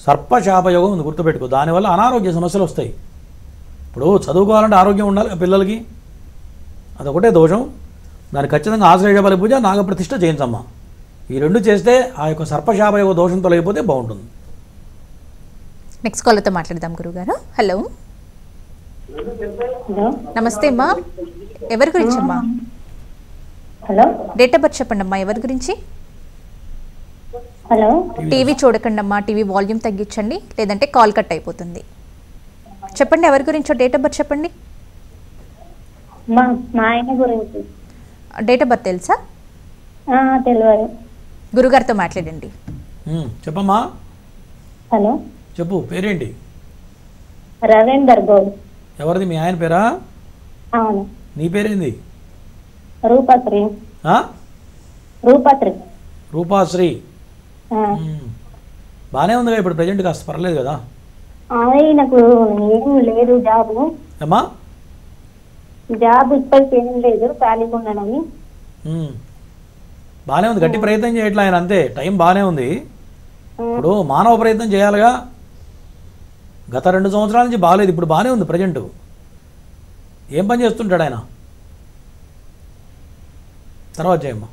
సర్పశాపయోగం ఉంది, గుర్తుపెట్టుకో. దానివల్ల అనారోగ్య సమస్యలు వస్తాయి. ఇప్పుడు చదువుకోవాలంటే ఆరోగ్యం ఉండాలి పిల్లలకి, అదొకటే దోషం. దానికి ఖచ్చితంగా ఆశ్రయబలి పూజ, నాగప్రతిష్ఠ చేయించమ్మా. ఈ రెండు చేస్తే ఆ యొక్క సర్పశాపయోగ దోషం తొలగిపోతే బాగుంటుంది. నెక్స్ట్ కాల్తో మాట్లాడదాం గురుగారు. హలో నమస్తే అమ్మా. ఎవరి గురించి అమ్మా? హలో, డేట్ ఆఫ్ బర్త్ చెప్పండి అమ్మా. ఎవరి గురించి? హలో, టీవీ చూడకండి అమ్మా, టీవీ వాల్యూమ్ తగ్గించండి, లేదంటే కాల్ కట్ అయిపోతుంది. చెప్పండి ఎవరి గురించో, డేట్ ఆఫ్ బర్త్ చెప్పండి. మా ఆయన గురించి. డేట్ ఆఫ్ బర్త్ తెలుసా? తెలియదు. గురుగారితో మాట్లాడండి. చెప్పమ్మా. హలో, చెప్పు, పేరేంటి? రవీందర్ గౌడ్. ఎవరిది? మీ ఆయన పేరా? అవును. నీ పేరేంది? రూపశ్రీ. రూపశ్రీ. రూపాశ్రీ. బాగానే ఉంది ఇప్పుడు ప్రజెంట్, కాస్త పర్లేదు కదా? నాకు ఏం లేదు జాబు. అమ్మా, జాబ్ ఇప్పటికి ఏం లేదు, ఖాళీగా ఉన్నానని. బాగానే ఉంది, గట్టి ప్రయత్నం చేయట్లే ఆయన, అంతే. టైం బాగానే ఉంది. ఇప్పుడు మానవ ప్రయత్నం చేయాలిగా. గత 2 సంవత్సరాల నుంచి బాగాలేదు, ఇప్పుడు బాగానే ఉంది ప్రజెంట్. ఏం పని చేస్తుంటాడు ఆయన? తర్వాత చేయమ్మా.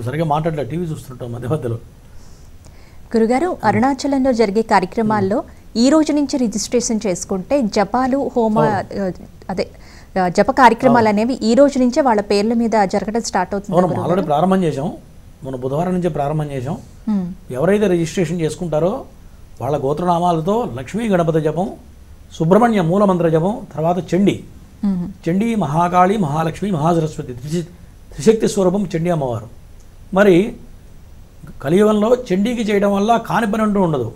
సరిగ్గా మాట్లాడలే, టీవీ చూస్తుంటాం మధ్య మధ్యలో. గురుగారు, అరుణాచలంలో జరిగే కార్యక్రమాల్లో ఈ రోజు నుంచి రిజిస్ట్రేషన్ చేసుకుంటే జపాలు, హోమ, అదే జప కార్యక్రమాలు అనేవి ఈ రోజు నుంచే వాళ్ళ పేర్ల మీద జరగడం స్టార్ట్ అవుతుంది. మనం ఆల్రెడీ ప్రారంభం చేసాం, మన బుధవారం నుంచే ప్రారంభం చేసాం. ఎవరైతే రిజిస్ట్రేషన్ చేసుకుంటారో వాళ్ళ గోత్రనామాలతో లక్ష్మీ గణపతి జపం, సుబ్రహ్మణ్య మూలమంత్ర జపం, తర్వాత చండీ, చండీ మహాకాళి, మహాలక్ష్మి, మహాసరస్వతి త్రిశక్తి స్వరూపం చండీ అమ్మవారు. మరి కలియుగంలో చండీకి చేయడం వల్ల కాని పని అంటూ ఉండదు.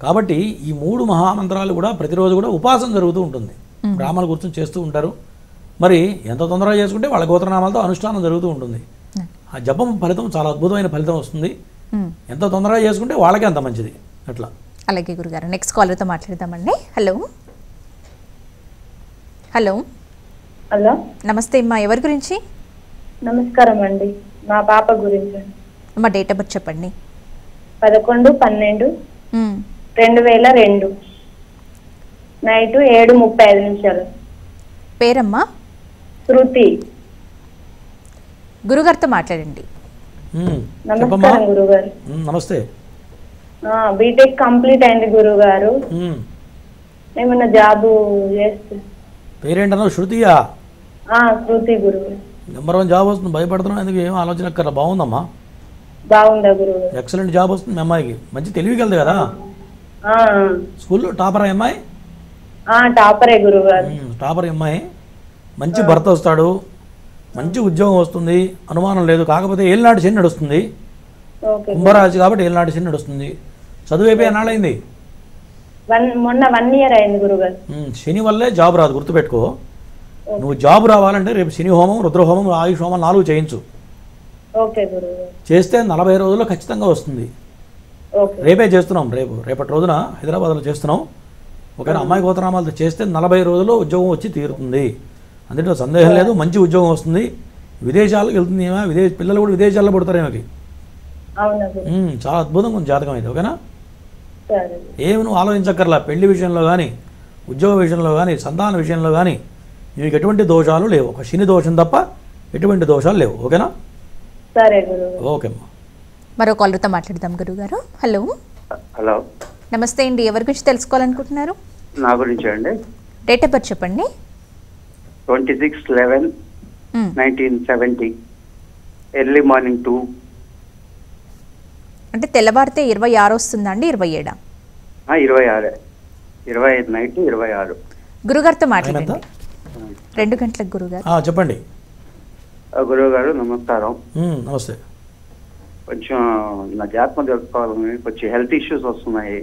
కాబట్టి ఈ 3 మహామంత్రాలు కూడా ప్రతిరోజు కూడా ఉపాసన జరుగుతూ ఉంటుంది. బ్రాహ్మణులు కూర్చొని చేస్తూ ఉంటారు. మరి ఎంత తొందరగా చేసుకుంటే వాళ్ళ గోత్రనామాలతో అనుష్ఠానం జరుగుతూ ఉంటుంది. ఆ జపం ఫలితం చాలా అద్భుతమైన ఫలితం వస్తుంది. ఎంత తొందరగా చేసుకుంటే వాళ్ళకే అంత మంచిది. అట్లా. అలాగే గురుగారు, నెక్స్ట్ కాలర్తో మాట్లాడదామండి. హలో హలో హలో, నమస్తే అమ్మా, ఎవరి గురించి? నమస్కారం అండి. మా పాప గురించి. అమ్మా డేట్ ఆఫ్ బర్త్ చెప్పండి. 11/12/2002 నైట్ 7:35. పేరమ్మా? శృతి. గురుగారితో మాట్లాడండి. నమస్కారం గురుగారు. నమస్తే. బీటెక్ కంప్లీట్ అయింది గురుగారు. ఏమన్నా జాబ్ చేస్తే. పేరేంటన్నా? శృతియా? శృతి గురుగారు. నెంబర్ 1 జాబ్ వస్తుంది, భయపడుతున్నాం ఎందుకు? ఏం ఆలోచన అక్కర్లా, బాగుందమ్మా. బాగుందా గురుగారు? ఎక్సలెంట్ జాబ్ వస్తుంది మీ అమ్మాయికి. మంచి తెలివికెళ్దు కదా. స్కూల్లో టాపర్ అమ్మాయి? టాపరే గురుగారు. టాపర్ అమ్మాయి. మంచి భర్త వస్తాడు, మంచి ఉద్యోగం వస్తుంది, అనుమానం లేదు. కాకపోతే ఏళ్ళనాటి శని నడుస్తుంది, కుంభరాశి కాబట్టి ఏళ్ళనాటి శని నడుస్తుంది. చదువు అయిపోయి ఎన్నాళ్ళైంది? మొన్న 1 year అయింది గురుగారు. శని వల్లే జాబ్ రాదు, గుర్తుపెట్టుకో. నువ్వు జాబ్ రావాలంటే రేపు శని హోమం, రుద్రహోమం, ఆయుష్ హోమం 4 చేయించు. చేస్తే 40 రోజుల్లో ఖచ్చితంగా వస్తుంది. రేపే చేస్తున్నాం, రేపటి రోజున హైదరాబాద్లో చేస్తున్నాం. ఒకవేళ అమ్మాయి గోత్రనామాలతో చేస్తే 40 రోజుల్లో ఉద్యోగం వచ్చి తీరుతుంది. అందులో సందేహం లేదు, మంచి ఉద్యోగం వస్తుంది. విదేశాలకు వెళ్తుంది ఏమో, పిల్లలు కూడా విదేశాల్లో పడతారు ఏమోకి. చాలా అద్భుతంగా ఉంది జాతకం అయితే. ఓకేనా? ఏమి నువ్వు ఆలోచించక్కర్లా. పెళ్లి విషయంలో కానీ, ఉద్యోగ విషయంలో కానీ, సంతాన విషయంలో కానీ నీకు ఎటువంటి దోషాలు లేవు. ఒక శని దోషం తప్ప ఎటువంటి దోషాలు లేవు. ఓకేనా? ఓకే అమ్మా. మరో కాలర్తో మాట్లాడదాం గురుగారు. హలో. హలో, నమస్తే అండి, ఎవరి గురించి తెలుసుకోవాలనుకుంటున్నారు? నా గురించి అండి. డేట్ ఆఫ్ బర్త్ చెప్పండి. 26/11/1970 ఎర్లీ మార్నింగ్ 2. అంటే తెల్లవారితే 26 వస్తుందా అండి? 27? 26. 25 నైట్ 26. గురుగారితో మాట్లాడండి. 2 గంటలకు గురుగారు. చెప్పండి. గురుగారు నమస్కారం. నమస్తే. కొంచెం నా జాతకం తెలుసుకోవాలని, కొంచెం హెల్త్ ఇష్యూస్ వస్తున్నాయి.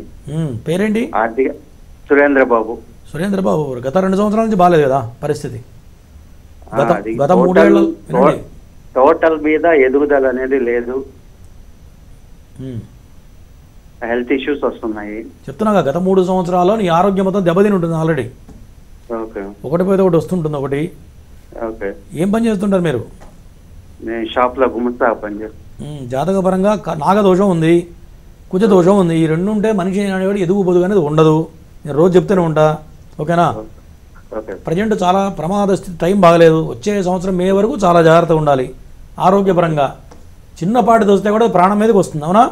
పేరేంటి? ఆర్థిక సురేంద్ర బాబు. సురేంద్ర బాబు గత 2 సంవత్సరాల నుంచి బాగాలేదు కదా పరిస్థితి? గత 3 ఏళ్ళు టోటల్ మీద ఎదుగుదల అనేది లేదు. హెల్త్ ఇష్యూస్ వస్తున్నాయి. చెప్తున్నాగా, గత 3 సంవత్సరాల్లో నీ ఆరోగ్యం మొత్తం దెబ్బతిని ఉంటుంది ఆల్రెడీ. ఒకటి పోతే ఒకటి వస్తుంటుంది. ఒకటి ఏం పని చేస్తుంటారు మీరు? నేను షాప్లో గుమస్తా పని చేస్తాను. జాతకపరంగా నాగదోషం ఉంది, కుజ దోషం ఉంది. ఈ 2 ఉంటే మనిషి అనేవాడు ఎదుగు పొదుగు అనేది ఉండదు. నేను రోజు చెప్తూనే ఉంటా. ఓకేనా? ప్రజెంట్ చాలా ప్రమాద స్థితి, టైం బాగలేదు. వచ్చే సంవత్సరం మే వరకు చాలా జాగ్రత్తగా ఉండాలి ఆరోగ్యపరంగా. చిన్నపాటి వస్తే కూడా ప్రాణం మీదకి వస్తుంది. అవునా?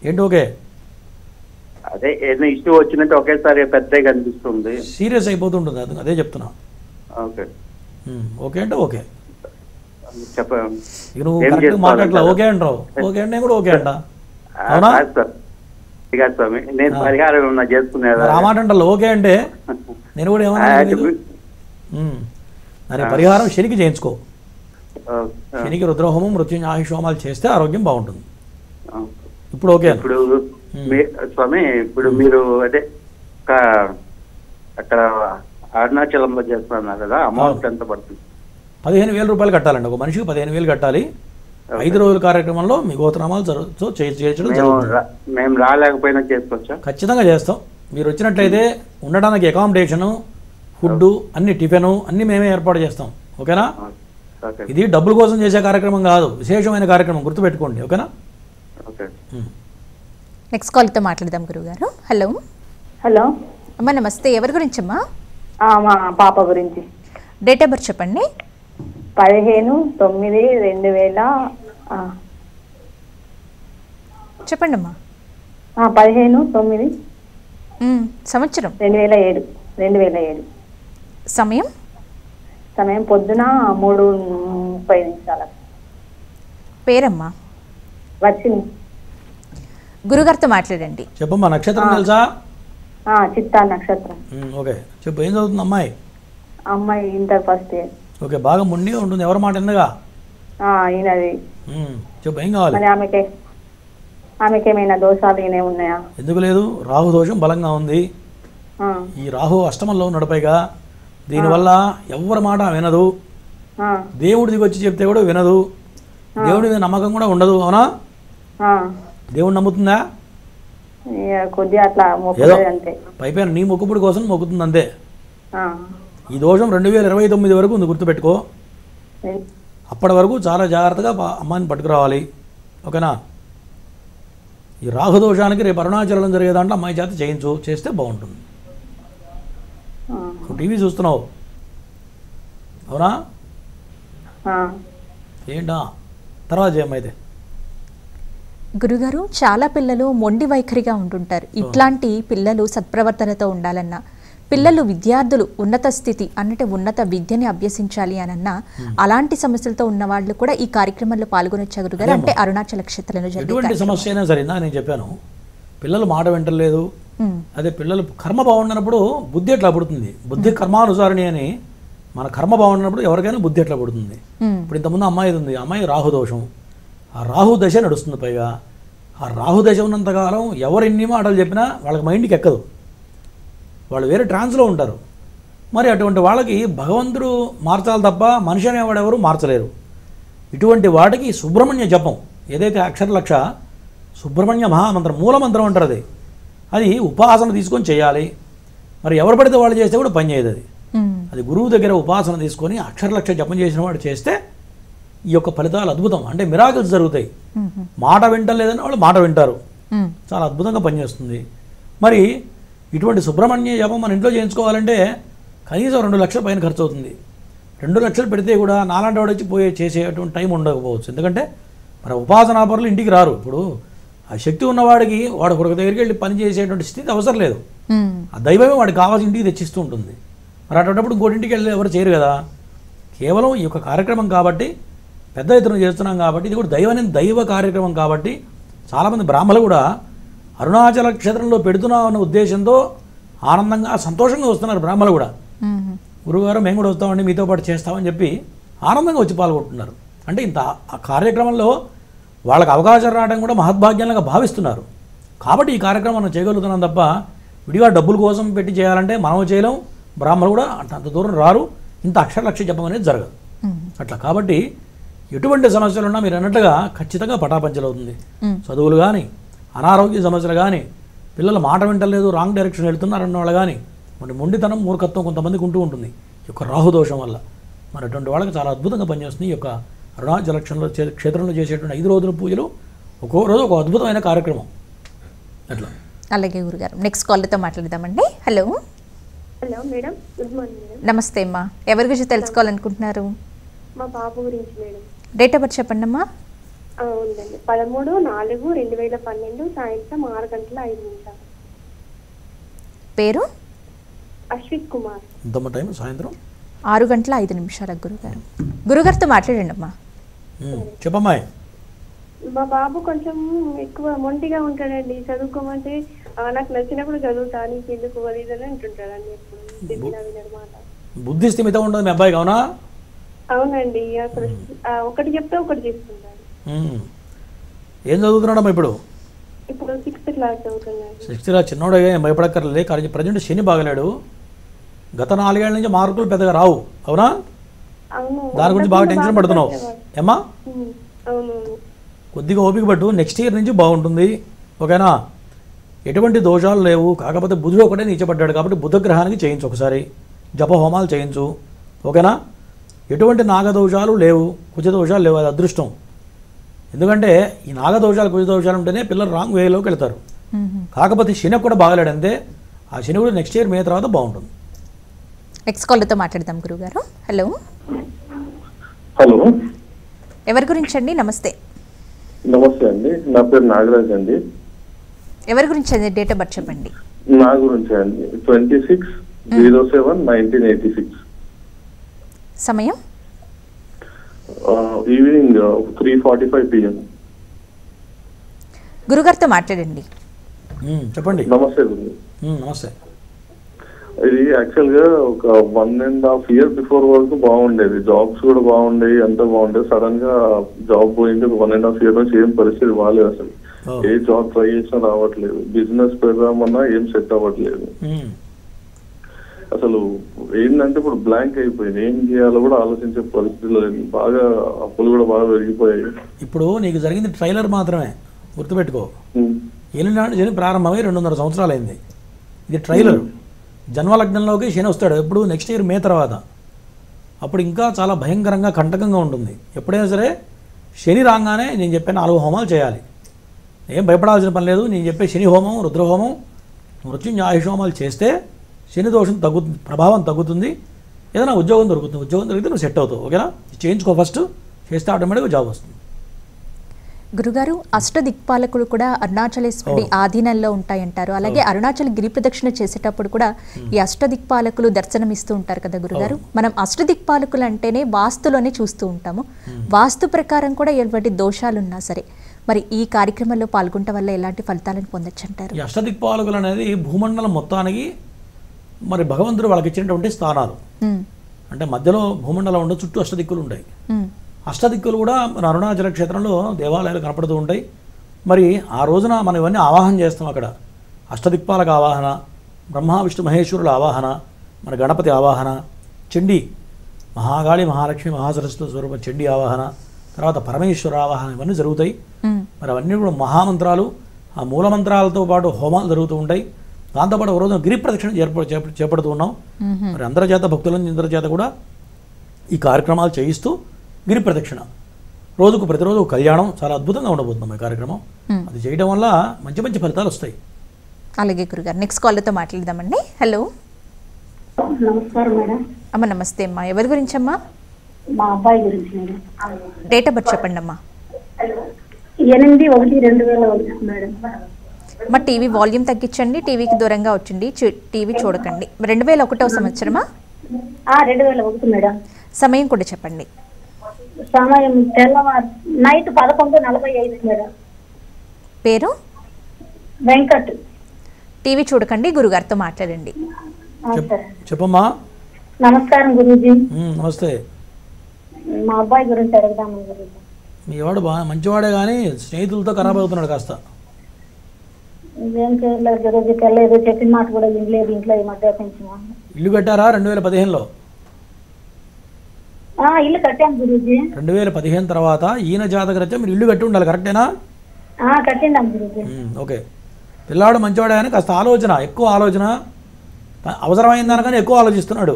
ఏంటి? ఓకే. అదే ఏదైనా ఇష్యూ వచ్చినట్టు ఒకేసారి పెద్దగా కనిపిస్తుంది, సీరియస్ అయిపోతుంటుంది. అదే చెప్తున్నా. ఓకే అంటే ఓకే. చెప్పండి. ఇక నువ్వు కరెక్ట్గా మాట్లాడలా. ఓకే అంటావు. ఓకే అంటే కూడా ఓకే అంట. అవునా? నేను పరిహారం చేసుకునేది ఆ మాట అంటారు. ఓకే అంటే నేను కూడా ఏమన్నా దాని పరిహారం శనికి చేయించుకో. శనికి రుద్రహోమం, మృత్యుంజయ ఆయుష్ హోమాలు చేస్తే ఆరోగ్యం బాగుంటుంది. ఇప్పుడు ఓకే. ఇప్పుడు స్వామి, ఇప్పుడు మీరు అదే అక్కడ అరుణాచలంలో చేస్తున్నారు కదా, అమౌంట్ ఎంత పడుతుంది? 15,000 రూపాయలు కట్టాలండి. ఒక మనిషికి 15,000 కట్టాలి. 5 రోజుల కార్యక్రమంలో మీ గోత్రనామాలు చేయించడం జరుగుతుంది. మేము రాలేకపోయినా చేసుకోవచ్చా? ఖచ్చితంగా చేస్తాం. మీరు వచ్చినట్లయితే ఉండడానికి అకామిడేషను, ఫుడ్, అన్ని టిఫిన్ అన్ని మేమే ఏర్పాటు చేస్తాం. ఓకేనా? ఇది డబ్బుల కోసం చేసే కార్యక్రమం కాదు, విశేషమైన కార్యక్రమం, గుర్తుపెట్టుకోండి. ఓకేనా? నెక్స్ట్ కాల్తో మాట్లాడదాం గురుగారు. హలో. హలో అమ్మా నమస్తే, ఎవరి గురించి అమ్మా? మా పాప గురించి. డేట్ ఆఫ్ బర్త్ చెప్పండి. 15/9/2000. చెప్పండి అమ్మా. 15/9 సంవత్సరం 2007. సమయం పొద్దున 3:30. పేరమ్మా? వచ్చింది. గురుగారితో మాట్లాడండి. చెప్పమ్మా. నక్షత్రం తెలుసా? చిత్తా నక్షత్రం. ఓకే చెప్పు. ఏం చదువుతుంది అమ్మాయి? అమ్మాయి ఇంటర్ ఫస్ట్ ఇయర్. ఓకే. బాగా మొండిగా ఉంటుంది. ఎవరి మాట ఎందుగా? ఈయనది. చెప్పు, ఏం కావాలి? ఆమెకేమైనా దోషాలు ఈయన ఉన్నాయా? ఎందుకు లేదు. రాహు దోషం బలంగా ఉంది. ఈ రాహు అష్టమంలో ఉన్నాడు. పైగా దీనివల్ల ఎవరి మాట వినదు. దేవుడి దిగి వచ్చి చెప్తే కూడా వినదు. దేవుడి మీద నమ్మకం కూడా ఉండదు. అవునా? దేవుడు నమ్ముతుందా? కొద్దిగా అట్లా పైపైన నీ మొక్కుపుడి కోసం మొక్కుతుంది అంతే. ఈ దోషం 2029 వరకు ఉంది, గుర్తుపెట్టుకో. అప్పటి వరకు చాలా జాగ్రత్తగా అమ్మాయిని పట్టుకురావాలి, ఓకేనా. ఈ రాహుదోషానికి రేపు అరుణాచలం జరిగే దాంట్లో అమ్మాయి చేత చేస్తే బాగుంటుంది. నువ్వు టీవీ చూస్తున్నావు అవునా? ఏంటా తర్వాత చేయమైతే. గురుగారు, చాలా పిల్లలు మొండి వైఖరిగా ఉంటుంటారు. ఇట్లాంటి పిల్లలు సత్ప్రవర్తనతో ఉండాలన్నా, పిల్లలు విద్యార్థులు ఉన్నత స్థితి అన్నట్టు ఉన్నత విద్యని అభ్యసించాలి అనన్నా, అలాంటి సమస్యలతో ఉన్న వాళ్ళు కూడా ఈ కార్యక్రమంలో పాల్గొనొచ్చా గురుగారు? అంటే అరుణాచల క్షేత్రంలో ఎటువంటి సమస్య అయినా సరే, నేను చెప్పాను పిల్లలు మాట వింటలేదు, అదే పిల్లలు కర్మ బాగుండనప్పుడు బుద్ధి ఎట్లా పుడుతుంది? బుద్ధి కర్మానుసారిణి అని, మన కర్మ బాగుండినప్పుడు ఎవరికైనా బుద్ధి ఎట్లా పుడుతుంది? ఇప్పుడు ఇంతకుముందు అమ్మాయి ఉంది, అమ్మాయి రాహుదోషం, ఆ రాహు దశ నడుస్తుంది. పైగా ఆ రాహు దశ ఉన్నంతకాలం ఎవరు ఎన్ని మాటలు చెప్పినా వాళ్ళకి మైండ్కి ఎక్కదు, వాళ్ళు వేరే ట్రాన్స్లో ఉంటారు. మరి అటువంటి వాళ్ళకి భగవంతుడు మార్చాలి తప్ప మనిషి అనేవాడు ఎవరు మార్చలేరు. ఇటువంటి వాటికి సుబ్రహ్మణ్య జపం, ఏదైతే అక్షరలక్ష సుబ్రహ్మణ్య మహామంత్రం, మూలమంత్రం అంటారు, అది ఉపాసన తీసుకొని చేయాలి. మరి ఎవరు పడితే వాళ్ళు చేస్తే కూడా పని చేయదు. అది గురువు దగ్గర ఉపాసన తీసుకొని అక్షరలక్ష జపం చేసిన వాడు చేస్తే ఈ యొక్క ఫలితాలు అద్భుతం, అంటే మిరాకిల్స్ జరుగుతాయి. మాట వింటలేదని వాళ్ళు మాట వింటారు, చాలా అద్భుతంగా పనిచేస్తుంది. మరి ఇటువంటి సుబ్రహ్మణ్య జపం మన ఇంట్లో చేయించుకోవాలంటే కనీసం 2 లక్షల పైన ఖర్చు అవుతుంది. 2 లక్షలు పెడితే కూడా నాలాంటి వాడు వచ్చి చేసేటువంటి టైం ఉండకపోవచ్చు. ఎందుకంటే మన ఉపాసనాపరులు ఇంటికి రారు. ఇప్పుడు ఆ శక్తి ఉన్నవాడికి వాడు ఒక దగ్గరికి వెళ్ళి పని చేసేటువంటి స్థితి అవసరం లేదు. ఆ దైవమే వాడికి కావాల్సిన ఇంటికి తెచ్చిస్తూ ఉంటుంది. మరి అటువంటిప్పుడు ఇంకోటింటికి వెళ్ళి ఎవరు చేయరు కదా. కేవలం ఈ యొక్క కార్యక్రమం కాబట్టి, పెద్ద ఎత్తున చేస్తున్నాం కాబట్టి, ఇది కూడా దైవ కార్యక్రమం కాబట్టి చాలామంది బ్రాహ్మణులు కూడా అరుణాచల క్షేత్రంలో పెడుతున్నా అన్న ఉద్దేశంతో ఆనందంగా సంతోషంగా వస్తున్నారు. బ్రాహ్మణులు కూడా గురువుగారు మేము కూడా వస్తామండి, మీతో పాటు చేస్తామని చెప్పి ఆనందంగా వచ్చి పాల్గొంటున్నారు. అంటే ఇంత ఆ కార్యక్రమంలో వాళ్ళకి అవకాశం రావడం కూడా మహద్భాగ్యంగా భావిస్తున్నారు. కాబట్టి ఈ కార్యక్రమం మనం చేయగలుగుతున్నాం తప్ప విడిగా డబ్బుల కోసం పెట్టి చేయాలంటే మనం చేయలేం, బ్రాహ్మణులు కూడా అంత దూరం రారు, ఇంత అక్షరలక్ష జపం అనేది జరగదు. అట్లా కాబట్టి ఎటువంటి సమస్యలు ఉన్నా మీరు అన్నట్లుగా ఖచ్చితంగా పటాపంచలు అవుతుంది. చదువులు కానీ, అనారోగ్య సమస్యలు కానీ, పిల్లలు మాట వింటలేదు, రాంగ్ డైరెక్షన్ వెళ్తున్నారన్న వాళ్ళు కానీ, మరి మొండితనం, మూర్ఖత్వం కొంతమందికి ఉంటూ ఉంటుంది ఈ యొక్క రాహుదోషం వల్ల. మరి అటువంటి వాళ్ళకి చాలా అద్భుతంగా పనిచేస్తుంది ఈ యొక్క అరుణాచల క్షేత్రంలో చేసేటువంటి 5 రోజుల పూజలు. ఒక్కో రోజు ఒక అద్భుతమైన కార్యక్రమం. అట్లా. అలాగే గురుగారు, నెక్స్ట్ కాల్తో మాట్లాడదామండి. Hello hello madam, good morning madam. నమస్తే అమ్మా, ఎవరి గురించి తెలుసుకోవాలనుకుంటున్నారు? మా బాబు గురించి మేడం. డేట్ ఆఫ్ బర్త్ చెప్పండి అమ్మా. ఉందండి, 13/4/2012 సాయంత్రం 6:05. పేరు? అశ్విత్ కుమార్. ఎంతమ్మ టైం? సాయంత్రం 6:05 గురుగారు. గురుగారితో మాట్లాడండి అమ్మా. చెప్పమ్మాయి. మా బాబు కొంచెం ఎక్కువ మొండిగా ఉంటాడండి. చదువుకోమంటే నాకు నచ్చినప్పుడు చదువుతా, నీకు ఎందుకు వదిలేదని అంటుంటాడండి. బుద్ధి స్థిమితం ఉండదు మీ అబ్బాయికి, అవునా? అవునండి, అసలు ఒకటి చెప్తే ఒకటి తీసుకుంటాడు. ఏం చదువుతున్నాడమ్మా ఇప్పుడు? ఇప్పుడు 6th క్లాస్ చదువుతున్నాడు. 6th క్లాస్ చిన్నోడే, ఏం భయపడక్కర్లేదు. కానీ ప్రజెంట్ శని బాగలేడు. గత 4 ఏళ్ల నుంచి మార్కులు పెద్దగా రావు, అవునా? దాని గురించి బాగా టెన్షన్ పడుతున్నావు ఏమ్మా? కొద్దిగా ఓపిక పట్టు, నెక్స్ట్ ఇయర్ నుంచి బాగుంటుంది, ఓకేనా? ఎటువంటి దోషాలు లేవు. కాకపోతే బుధుడు ఒకటే నీచపడ్డాడు కాబట్టి బుధగ్రహానికి చేయించు, ఒకసారి జపహోమాలు చేయించు, ఓకేనా? ఎటువంటి నాగదోషాలు లేవు, కుజదోషాలు లేవు, అది అదృష్టం. ఎందుకంటే ఈ నాగదోషాలు, కుజదోషాలు ఉంటేనే పిల్లలు రాంగ్ వేలోకి వెళ్తారు. కాకపోతే శని కూడా బాగలేడు అంతే. ఆ శని కూడా నెక్స్ట్ ఇయర్ మే తర్వాత బాగుంటుంది. నెక్స్ట్ కాల్తో మాట్లాడదాం గురుగారు. హలో హలో, ఎవరి గురించి అండి? నమస్తే. నమస్తే అండి, నా పేరు నాగరాజ్ అండి. ఎవరి గురించి అండి? డేట్ ఆఫ్ బర్త్ చెప్పండి. నా గురించి అండి, 26/07/1986. సమయం? Evening 3:45 PM. గురుగారితో మాట్లాడండి. చెప్పండి. నమస్తే గురు. నమస్తే. ఇది యాక్చువల్ గా ఒక 1.5 year బిఫోర్ వరకు బాగుండేది, జాబ్స్ కూడా బాగుండేవి, అంతా బాగుండేది. సడన్ గా జాబ్ పోయింది. 1.5 year నుంచి ఏం పరిస్థితి బాగాలేదు, అసలు ఏ జాబ్ ట్రై చేసినా రావట్లేదు, బిజినెస్ పెడదామన్నా ఏం సెట్ అవ్వట్లేదు. అసలు ఏంటంటే ఇప్పుడు బ్లాంక్ అయిపోయింది, ఏం చేయాలో కూడా ఆలోచించే పరిస్థితిలో బాగా అప్పులు కూడా బాగా పెరిగిపోయాయి. ఇప్పుడు నీకు జరిగింది ట్రైలర్ మాత్రమే, గుర్తుపెట్టుకో. ఏలినాడు శని ప్రారంభమై 2.5 సంవత్సరాలు అయింది. ఇది ట్రైలర్. జన్మలగ్నంలోకి శని వస్తాడు ఎప్పుడు నెక్స్ట్ ఇయర్ మే తర్వాత. అప్పుడు ఇంకా చాలా భయంకరంగా కంటకంగా ఉంటుంది. ఎప్పుడైనా సరే శని రాగానే నేను చెప్పే 4 హోమాలు చేయాలి. ఏం భయపడాల్సిన పని లేదు. నేను చెప్పే శని హోమం, రుద్రహోమం, మృత్యుంజయ హోమాలు చేస్తే శని దోషం తగ్గుతుంది, ప్రభావం తగ్గుతుంది, ఏదైనా ఉద్యోగం దొరుకుతుంది. ఉద్యోగం దొరికితే నువ్వు సెట్ అవుతావు. ఓకేనా? చేయించుకో ఫస్ట్, చేస్తే ఆటోమేటిక్గా జాబ్ వస్తుంది. గురుగారు, అష్టదిక్పాలకులు కూడా అరుణాచలేశ్వరుడి ఆధీనంలో ఉంటాయంటారు. అలాగే అరుణాచల గిరి ప్రదక్షిణ చేసేటప్పుడు కూడా ఈ అష్టదిక్పాలకులు దర్శనమిస్తూ ఉంటారు కదా గురుగారు. మనం అష్టదిక్పాలకులు అంటేనే వాస్తులోనే చూస్తూ ఉంటాము. వాస్తు ప్రకారం కూడా ఎటువంటి దోషాలున్నా సరే మరి ఈ కార్యక్రమంలో పాల్గొనడం వల్ల ఎలాంటి ఫలితాలను పొందొచ్చు అంటారు? ఈ అష్టదిక్పాలకులు అనేది భూమండలం మొత్తానికి మరి భగవంతుడు వాళ్ళకి ఇచ్చినటువంటి స్థానాలు. అంటే మధ్యలో భూమండలం ఉండదు, చుట్టూ అష్టదిక్కులు ఉంటాయి. అష్టదిక్కులు కూడా మన అరుణాచల క్షేత్రంలో దేవాలయాలు కనపడుతూ ఉంటాయి. మరి ఆ రోజున మనం ఇవన్నీ ఆవాహన చేస్తాం. అక్కడ అష్టదిక్పాలక ఆవాహన, బ్రహ్మ విష్ణు మహేశ్వరుల ఆవాహన, మన గణపతి ఆవాహన, చండీ మహాగాళి మహాలక్ష్మి మహాసరస్వతి స్వరూప చండీ ఆవాహన, తర్వాత పరమేశ్వర ఆవాహన, ఇవన్నీ జరుగుతాయి. మరి అవన్నీ కూడా మహామంత్రాలు, ఆ మూలమంత్రాలతో పాటు హోమాలు జరుగుతూ ఉంటాయి. దాంతోపాటు ఒక రోజున గిరి ప్రదక్షిణ చేపడుతూ ఉన్నాం. మరి అందరి చేత భక్తులని అందరి చేత కూడా ఈ కార్యక్రమాలు చేయిస్తూ గిరి ప్రదక్షిణ ప్రతిరోజు కళ్యాణం చాలా అద్భుతంగా ఉండబోతున్నాం ఈ కార్యక్రమం. అది చేయడం వల్ల మంచి మంచి ఫలితాలు వస్తాయి. అలాగే గురుగారు, నెక్స్ట్ కాల్తో మాట్లాడదామండి. హలో, నమస్కారం మేడం. అమ్మ నమస్తే అమ్మా. ఎవరి గురించి అమ్మా? మా అబ్బాయి గురించి మేడం. డేట్ ఆఫ్ బర్త్ చెప్పండి అమ్మా. 8/1/2001 మేడం. మా టీవీ వాల్యూమ్ తగ్గించండి, టీవీకి దూరంగా వచ్చిండి, టీవీ చూడకండి. 2001వ సంవత్సరమా? 2001 మేడం. సమయం కూడా చెప్పండి. సమయం తెల్లవారు నైట్ 11:45 మేడం. పేరు? వెంకట్. టీవీ చూడకండి, గురుగారితో మాట్లాడండి. చెప్పమ్మా. నమస్కారం గురూజీ. నమస్తే. మా అబ్బాయి గురించి అడుగుదాము గురూజీ. మీ వాడు బాగా మంచివాడే కానీ స్నేహితులతో ఖరాబ్ అవుతున్నాడు కాస్త. ఏం చేయలేదు గురూజీ, తెలియదు, చెప్పిన మాట కూడా వినలేదు. ఇంట్లో ఈ మధ్య పెంచిన ఇల్లు కట్టారా 2015లో? ఇల్లు కట్టాం గురూజీ. 2015 తర్వాత ఈయన జాతకరీత్యా మీరు ఇల్లు కట్టి ఉండాలి, కరెక్టేనా? కట్టిందాం గురూజీ. ఓకే. పిల్లాడు మంచివాడే కానీ కాస్త ఎక్కువ ఆలోచన, అవసరమైన దానికన్నా ఎక్కువ ఆలోచిస్తున్నాడు.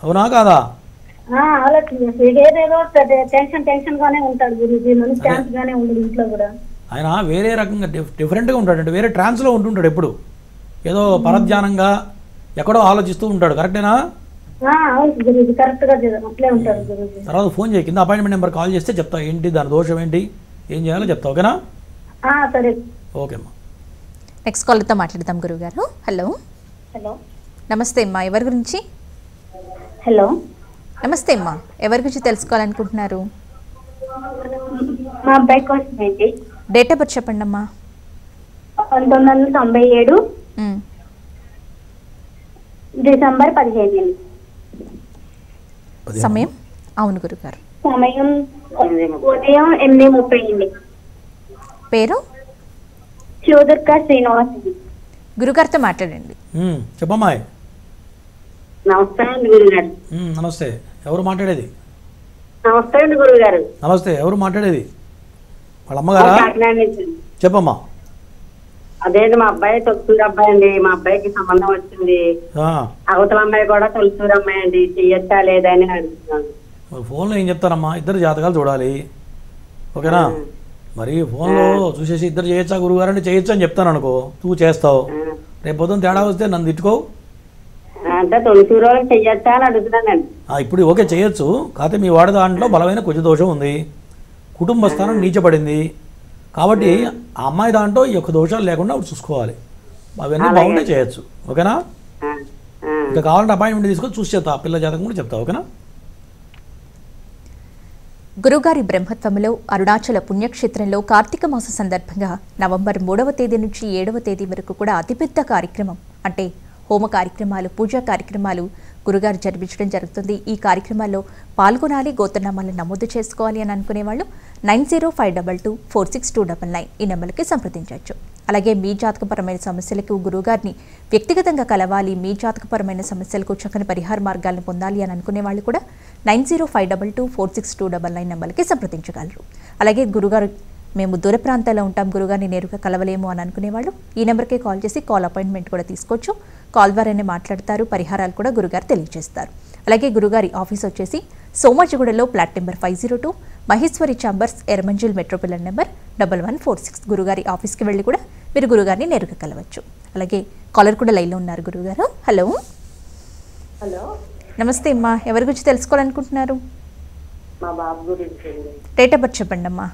అవునా కాదా? ఏదేదో టెన్షన్ గానే ఉంటాడు గురూజీ. మనసు ఛాన్స్ గానే ఉండదు ఇంట్లో కూడా. ఆయన వేరే రకంగా డిఫరెంట్గా ఉంటాడు. అంటే వేరే ట్రాన్స్లో ఉంటుంటాడు ఎప్పుడు, ఏదో పరధ్యానంగా ఎక్కడో ఆలోచిస్తూ ఉంటాడు. కరెక్టేనా? తర్వాత ఫోన్ చేయి, కింద అపాయింట్మెంట్ నెంబర్ కాల్ చేస్తే చెప్తా ఏంటి దాని దోషం ఏంటి, ఏం చేయాలో చెప్తా. ఓకేనా? సరే. ఓకే అమ్మా. నెక్స్ట్ కాల్తో మాట్లాడదాం గురుగారు. హలో. హలో, నమస్తే అమ్మా. ఎవరి గురించి? హలో, నమస్తే అమ్మా. ఎవరి గురించి తెలుసుకోవాలనుకుంటున్నారు? మా అబ్బాయి కోసం. డేట్ ఆఫ్ బర్త్ చెప్పండి అమ్మా. 1997 డిసెంబర్ 15. సమయం? అవును గురుగారు. సమయం ఉదయం 8:30. పేరు? చౌదర్క శ్రీనివాస్. గురుగారితో మాట్లాడండి. చెప్పమ్మా. నమస్తే అండి గురుగారు. నమస్తే. ఎవరు మాట్లాడేది? నమస్తే అండి గురుగారు. నమస్తే. ఎవరు మాట్లాడేది? వాళ్ళ అమ్మగారా? చెప్పమ్మా. అదే మా అబ్బాయి తొలసూరు అబ్బాయి అండి. మా అబ్బాయికి సంబంధం వచ్చింది. అవతల అమ్మాయి కూడా తొలసూరు అమ్మాయి అండి. చెయ్యొచ్చా లేదని అడుగుతున్నాను. ఫోన్లో ఏం చెప్తారమ్మా? ఇద్దరు జాతకాలు చూడాలి. ఓకేనా? మరి ఫోన్లో చూసేసి ఇద్దరు చేయొచ్చా గురుగారు అంటే చేయొచ్చు అని చెప్తాను అనుకో, నువ్వు చేస్తావు. రేపు పొద్దున్న తేడా వస్తే నన్ను తిట్టుకోవు. అంటే తొలసూరు వాళ్ళకి చెయ్యొచ్చా అని అడుగుతున్నానండి. ఇప్పుడు ఓకే చేయొచ్చు. కాకపోతే మీ వాడి దాంట్లో బలమైన కుజ దోషం ఉంది, కుటుంబ స్థానం నీచబడింది. కాబట్టి ఆ అమ్మాయి దాంట్లో ఈ యొక్క దోషాలు లేకుండా చూసుకోవాలి. అవన్నీ బాగుంటే చేయొచ్చు. ఓకేనా? ఇంకా కావాలంటే అపాయింట్మెంట్ తీసుకొని చూసి చెప్తా, పిల్ల జాతకం కూడా చెప్తా. ఓకేనా? గురుగారి బ్రహ్మత్వంలో అరుణాచల పుణ్యక్షేత్రంలో కార్తీక మాస సందర్భంగా నవంబర్ 3వ తేదీ నుంచి 7వ తేదీ వరకు కూడా అతిపెద్ద కార్యక్రమం అంటే హోమ కార్యక్రమాలు, పూజా కార్యక్రమాలు గురుగారు జరిపించడం జరుగుతుంది. ఈ కార్యక్రమాల్లో పాల్గొనాలి, గోత్రనామాలను నమోదు చేసుకోవాలి అని అనుకునే వాళ్ళు 9052246299 ఈ నెంబర్కి సంప్రదించవచ్చు. అలాగే మీ జాతకపరమైన సమస్యలకు గురుగారిని వ్యక్తిగతంగా కలవాలి, మీ జాతకపరమైన సమస్యలకు చక్కని పరిహార మార్గాలను పొందాలి అని అనుకునే వాళ్ళు కూడా 9052246299 నెంబర్కి సంప్రదించగలరు. అలాగే గురుగారు మేము దూర ప్రాంతాల్లో ఉంటాం గురుగారిని నేరుగా కలవలేము అని అనుకునేవాళ్ళు ఈ నెంబర్కే కాల్ చేసి కాల్ అపాయింట్మెంట్ కూడా తీసుకోవచ్చు. కాల్ ద్వారానే మాట్లాడతారు. పరిహారాలు కూడా గురుగారు తెలియజేస్తారు. అలాగే గురుగారి ఆఫీస్ వచ్చేసి సోమాజిగూడలో plot number 502, Maheshwari chambers, Erramanzil metro pillar number 1146. గురుగారి ఆఫీస్కి వెళ్ళి కూడా మీరు గురుగారిని నేరుగా కలవచ్చు. అలాగే కాలర్ కూడా లైన్లో ఉన్నారు గురుగారు. హలో హలో, నమస్తే అమ్మా. ఎవరి గురించి తెలుసుకోవాలనుకుంటున్నారు? మా బాబు గురించి. డేట్ ఆఫ్ బర్త్ చెప్పండి అమ్మా.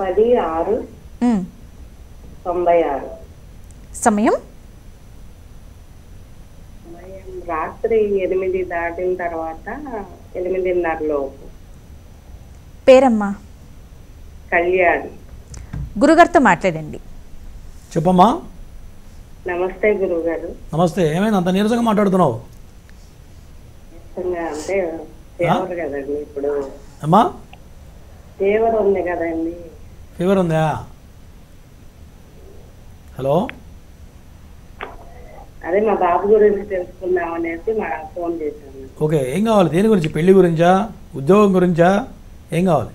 10/6/96. సమయం రాత్రి 8 దాటిన తర్వాత 8:30 లోపు. పేరమ్మా? కళ్యాణ్. గురుగారితో మాట్లాడండి. చెప్పమ్మా. నమస్తే గురుగారు. నమస్తే. ఏమైంది అంత నీరసంగా మాట్లాడుతున్నావు? అంటే ఫీవర్ కదండి ఇప్పుడు. అమ్మా ఫీవర్ ఉంది కదండి. ఫీవర్ ఉందా? హలో, అదే మా బాబు గురించి తెలుసుకుందాం అనేసి మా ఫోన్ చేశాను. ఓకే. ఏం కావాలి? దేని గురించి? పెళ్లి గురించా, ఉద్యోగం గురించా, ఏం కావాలి?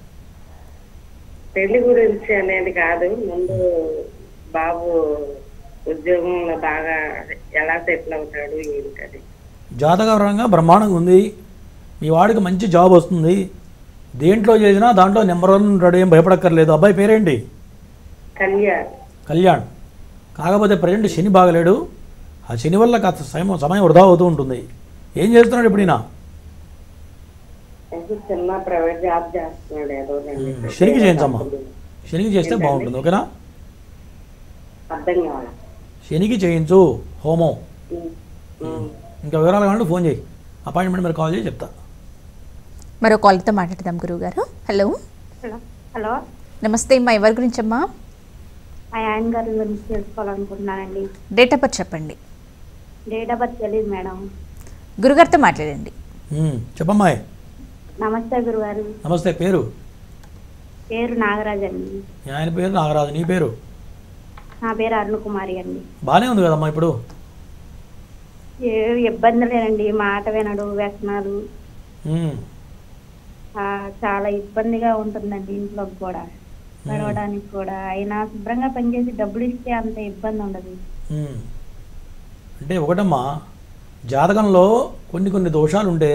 పెళ్లి గురించి అనేది కాదు, ముందు బాబు ఉద్యోగంలో బాగా ఎలా సెటిల్ అవుతాడు ఏంటది. జాతకపరంగా బ్రహ్మాండంగా ఉంది. మీ వాడికి మంచి జాబ్ వస్తుంది. దేంట్లో చేసినా దాంట్లో నెంబర్ 1 ఉంటాడు. ఏం భయపడక్కర్లేదు. అబ్బాయి పేరేంటి? కళ్యాణ్. కళ్యాణ్. కాకపోతే ప్రజెంట్ శని బాగలేడు. ఆ శని వల్ల కాస్త సమయం వృధా అవుతూ ఉంటుంది. ఏం చేస్తున్నాడు ఇప్పుడు ఈయన? చిన్న ప్రైవేట్ జాబ్ చేస్తున్నాడు ఏదో. శనికి చేయించమ్మా. శనికి చేస్తే బాగుంటుంది. ఓకేనా? అర్థం కావాలి. శనికి చేయించు హోమం. ఇంకా వివరాలు కావాలంటే ఫోన్ చేయి. అపాయింట్మెంట్ మీరు కాల్ చేసి చెప్తా. మరో కాల్తో మాట్లాడదాం గురువుగారు. హలో హలో, నమస్తే అమ్మా. ఎవరి గురించి అమ్మా? మా ఆయన గారి గురించి తెలుసుకోవాలనుకుంటున్నానండి. డేట్ ఆఫ్ బర్త్ చెప్పండి. డేట్ ఆఫ్ బర్త్ తెలియదు మేడం. గురుగారితో మాట్లాడండి. చెప్పమ్మా. నమస్తే గురుగారు. నమస్తే. పేరు? పేరు నాగరాజ్ అండి. ఆయన పేరు నాగరాజు. నీ పేరు? నా పేరు అరుణ్ కుమారి అండి. బాగానే ఉంది కదమ్మా ఇప్పుడు? ఏ ఇబ్బంది లేదండి. మాట వినడు, వ్యసనాలు, చాలా ఇబ్బందిగా ఉంటుందండి. ఇంట్లో కూడా నడవడానికి కూడా. అయినా శుభ్రంగా పనిచేసి డబ్బులు ఇస్తే అంత ఇబ్బంది ఉండదు. అంటే ఒకటమ్మా, జాతకంలో కొన్ని దోషాలు ఉంటే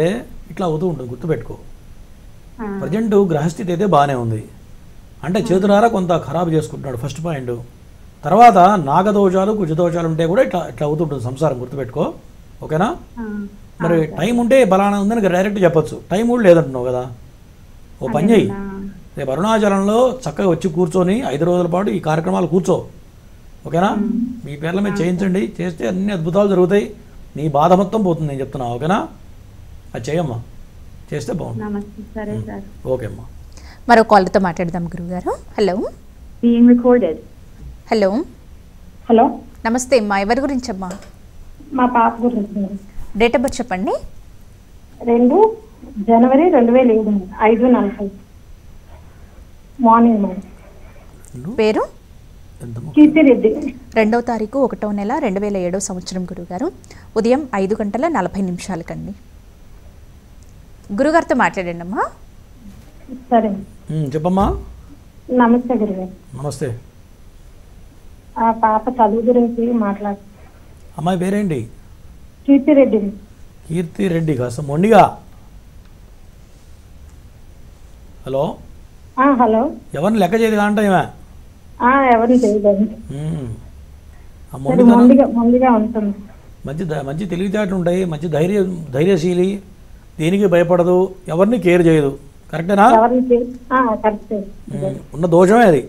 ఇట్లా అవుతూ ఉంటుంది. గుర్తుపెట్టుకో. ప్రజెంట్ గ్రహస్థితి అయితే బాగానే ఉంది. అంటే చేతులారా కొంత ఖరాబ్ చేసుకుంటున్నాడు. First point. తర్వాత నాగదోషాలు, కుజదోషాలు ఉంటే కూడా ఇట్లా అవుతుంటుంది సంసారం. గుర్తుపెట్టుకో. ఓకేనా? మరి టైం ఉంటే బలానా ఉందని డైరెక్ట్ చెప్పొచ్చు. టైం కూడా లేదంటున్నావు కదా. ఓ పని చెయ్యి. రేపు అరుణాచలంలో చక్కగా వచ్చి కూర్చొని 5 రోజుల పాటు ఈ కార్యక్రమాలు కూర్చో. ఓకేనా? మీ పేర్ల మీద చేయించండి. చేస్తే అన్ని అద్భుతాలు జరుగుతాయి. నీ బాధ మొత్తం పోతుంది నేను చెప్తున్నా. ఓకేనా? అది చేయమ్మా. చేస్తే బాగుంటుంది. ఓకే అమ్మా. మరో కాల్తో మాట్లాడదాం గురువుగారు. హలో. హలో హలో, నమస్తే అమ్మా. ఎవరి గురించి అమ్మా? మా పాప గురించి. డేట్ ఆఫ్ బర్త్ చెప్పండి. 2 జనవరి 2007, 5:40 మార్నింగ్. పేరు? కీర్తిరెడ్డి. 2వ తారీఖు 1వ నెల 2007 సంవత్సరం గురుగారు. ఉదయం 5:40 కండి. గురుగారితో మాట్లాడండి అమ్మా. సరే చెప్పమ్మా. నమస్తే గురుగారు. నమస్తే. ఆ పాప చదువు గురించి మాట్లాడు. అమ్మాయి పేరేంటి? కీర్తిరెడ్డి. కీర్తిరెడ్డి. కాస్త మొండిగా. హలో. హలో. ఎవరిని లెక్క చేయదు కాంట ఏమే? ఎవరిని చేయలేదు. మొండిగా ఉంటుంది. మంచి తెలివితేటలు ఉంటాయి. మంచి ధైర్యశీలి. దేనికి భయపడదు. ఎవరిని కేర్ చేయదు. కరెక్టేనా? ఉన్న దోషమే అది.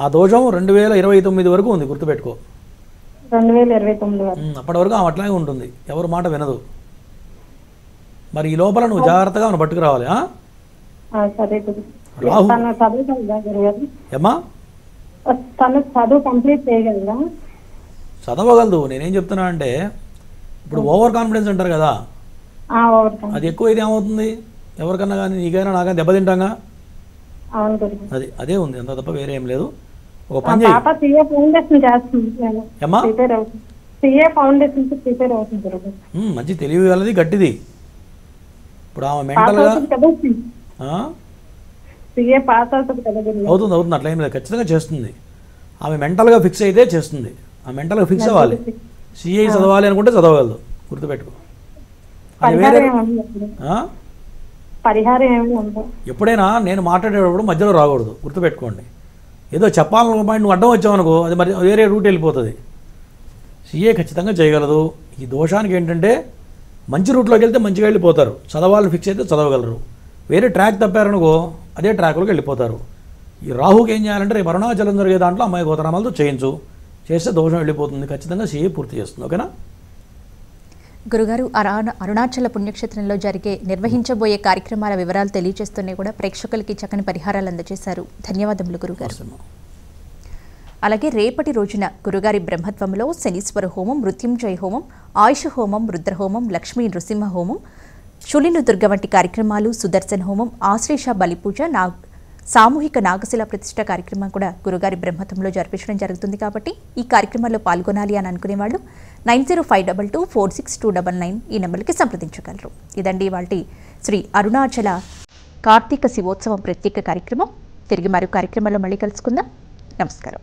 ఆ దోషం 2029 వరకు ఉంది. గుర్తుపెట్టుకో. 2029 వరకు. అప్పటి వరకు ఆమె అట్లాగే ఉంటుంది. ఎవరి మాట వినదు. మరి ఈ లోపల నువ్వు జాగ్రత్తగా మనం పట్టుకురావాలి. ఏమ్మా? చదువు కంప్లీట్ చేయగలరా? చదవగలదు. నేనేం చెప్తున్నా అంటే ఇప్పుడు ఓవర్ కాన్ఫిడెన్స్ అంటారు కదా. అది ఎక్కువ అయితే ఏమవుతుంది? ఎవరికన్నా కానీ నీకైనా నాకైనా దెబ్బతింటాగా. అదే ఉంది. అంత తప్ప వేరే ఏం లేదు. ఒక పని మంచి తెలివి గలది, గట్టిది. ఇప్పుడు ఆమె మెంటల్గా సిఏ పాస్ అవుతుంది కదా గురుగారు. అవుతుంది అవుతుంది, అట్లా ఏం లేదు, ఖచ్చితంగా చేస్తుంది. ఆమె మెంటల్గా ఫిక్స్ అయితే చేస్తుంది. ఆ మెంటల్గా ఫిక్స్ అవ్వాలి. సిఏ చదవాలి అనుకుంటే చదవగలదు, గుర్తుపెట్టుకో. అది వేరే పరిహారం ఏమి ఉందా? ఎప్పుడైనా నేను మాట్లాడేటప్పుడు మధ్యలో రాకూడదు, గుర్తుపెట్టుకోండి. ఏదో చెప్పాలనుకో నువ్వు అడ్డం వచ్చావనుకో అది మరి వేరే రూట్ వెళ్ళిపోతుంది. సిఏ ఖచ్చితంగా చేయగలదు. ఈ దోషానికి ఏంటంటే మంచి రూట్లోకి వెళ్తే మంచిగా వెళ్ళిపోతారు, చదవాలని ఫిక్స్ అయితే చదవగలరు. వేరే ట్రాక్ తప్పారనుకో అదే ట్రాక్లోకి వెళ్ళిపోతారు. ఈ రాహుకి ఏం చేయాలంటే రేపు అరుణాచలం జరిగే దాంట్లో అమ్మాయి గోత్రనామాలతో చేయించు, చేస్తే దోషం వెళ్ళిపోతుంది. ఖచ్చితంగా సిఏ పూర్తి చేస్తుంది. ఓకేనా గురుగారు, అరుణాచల పుణ్యక్షేత్రంలో నిర్వహించబోయే కార్యక్రమాల వివరాలు తెలియజేస్తూనే కూడా ప్రేక్షకులకి చక్కని పరిహారాలు అందజేశారు. ధన్యవాదములు గురుగారు. అలాగే రేపటి రోజున గురుగారి బ్రహ్మత్వంలో శనీశ్వర హోమం, మృత్యుంజయ హోమం, ఆయుష హోమం, రుద్రహోమం, లక్ష్మీ నృసింహ హోమం, శులిను దుర్గ వంటి కార్యక్రమాలు, సుదర్శన హోమం, ఆశ్లేష బలిపూజ, సామూహిక నాగశిల ప్రతిష్ట కార్యక్రమం కూడా గురుగారి బ్రహ్మత్వంలో జరిపించడం జరుగుతుంది. కాబట్టి ఈ కార్యక్రమాల్లో పాల్గొనాలి అని అనుకునే వాళ్ళు 9052246299 ఈ నెంబర్కి సంప్రదించగలరు. ఇదండి ఇవాల్టి శ్రీ అరుణాచల కార్తీక శివోత్సవం ప్రత్యేక కార్యక్రమం. తిరిగి మరో కార్యక్రమంలో మళ్ళీ కలుసుకుందాం. నమస్కారం.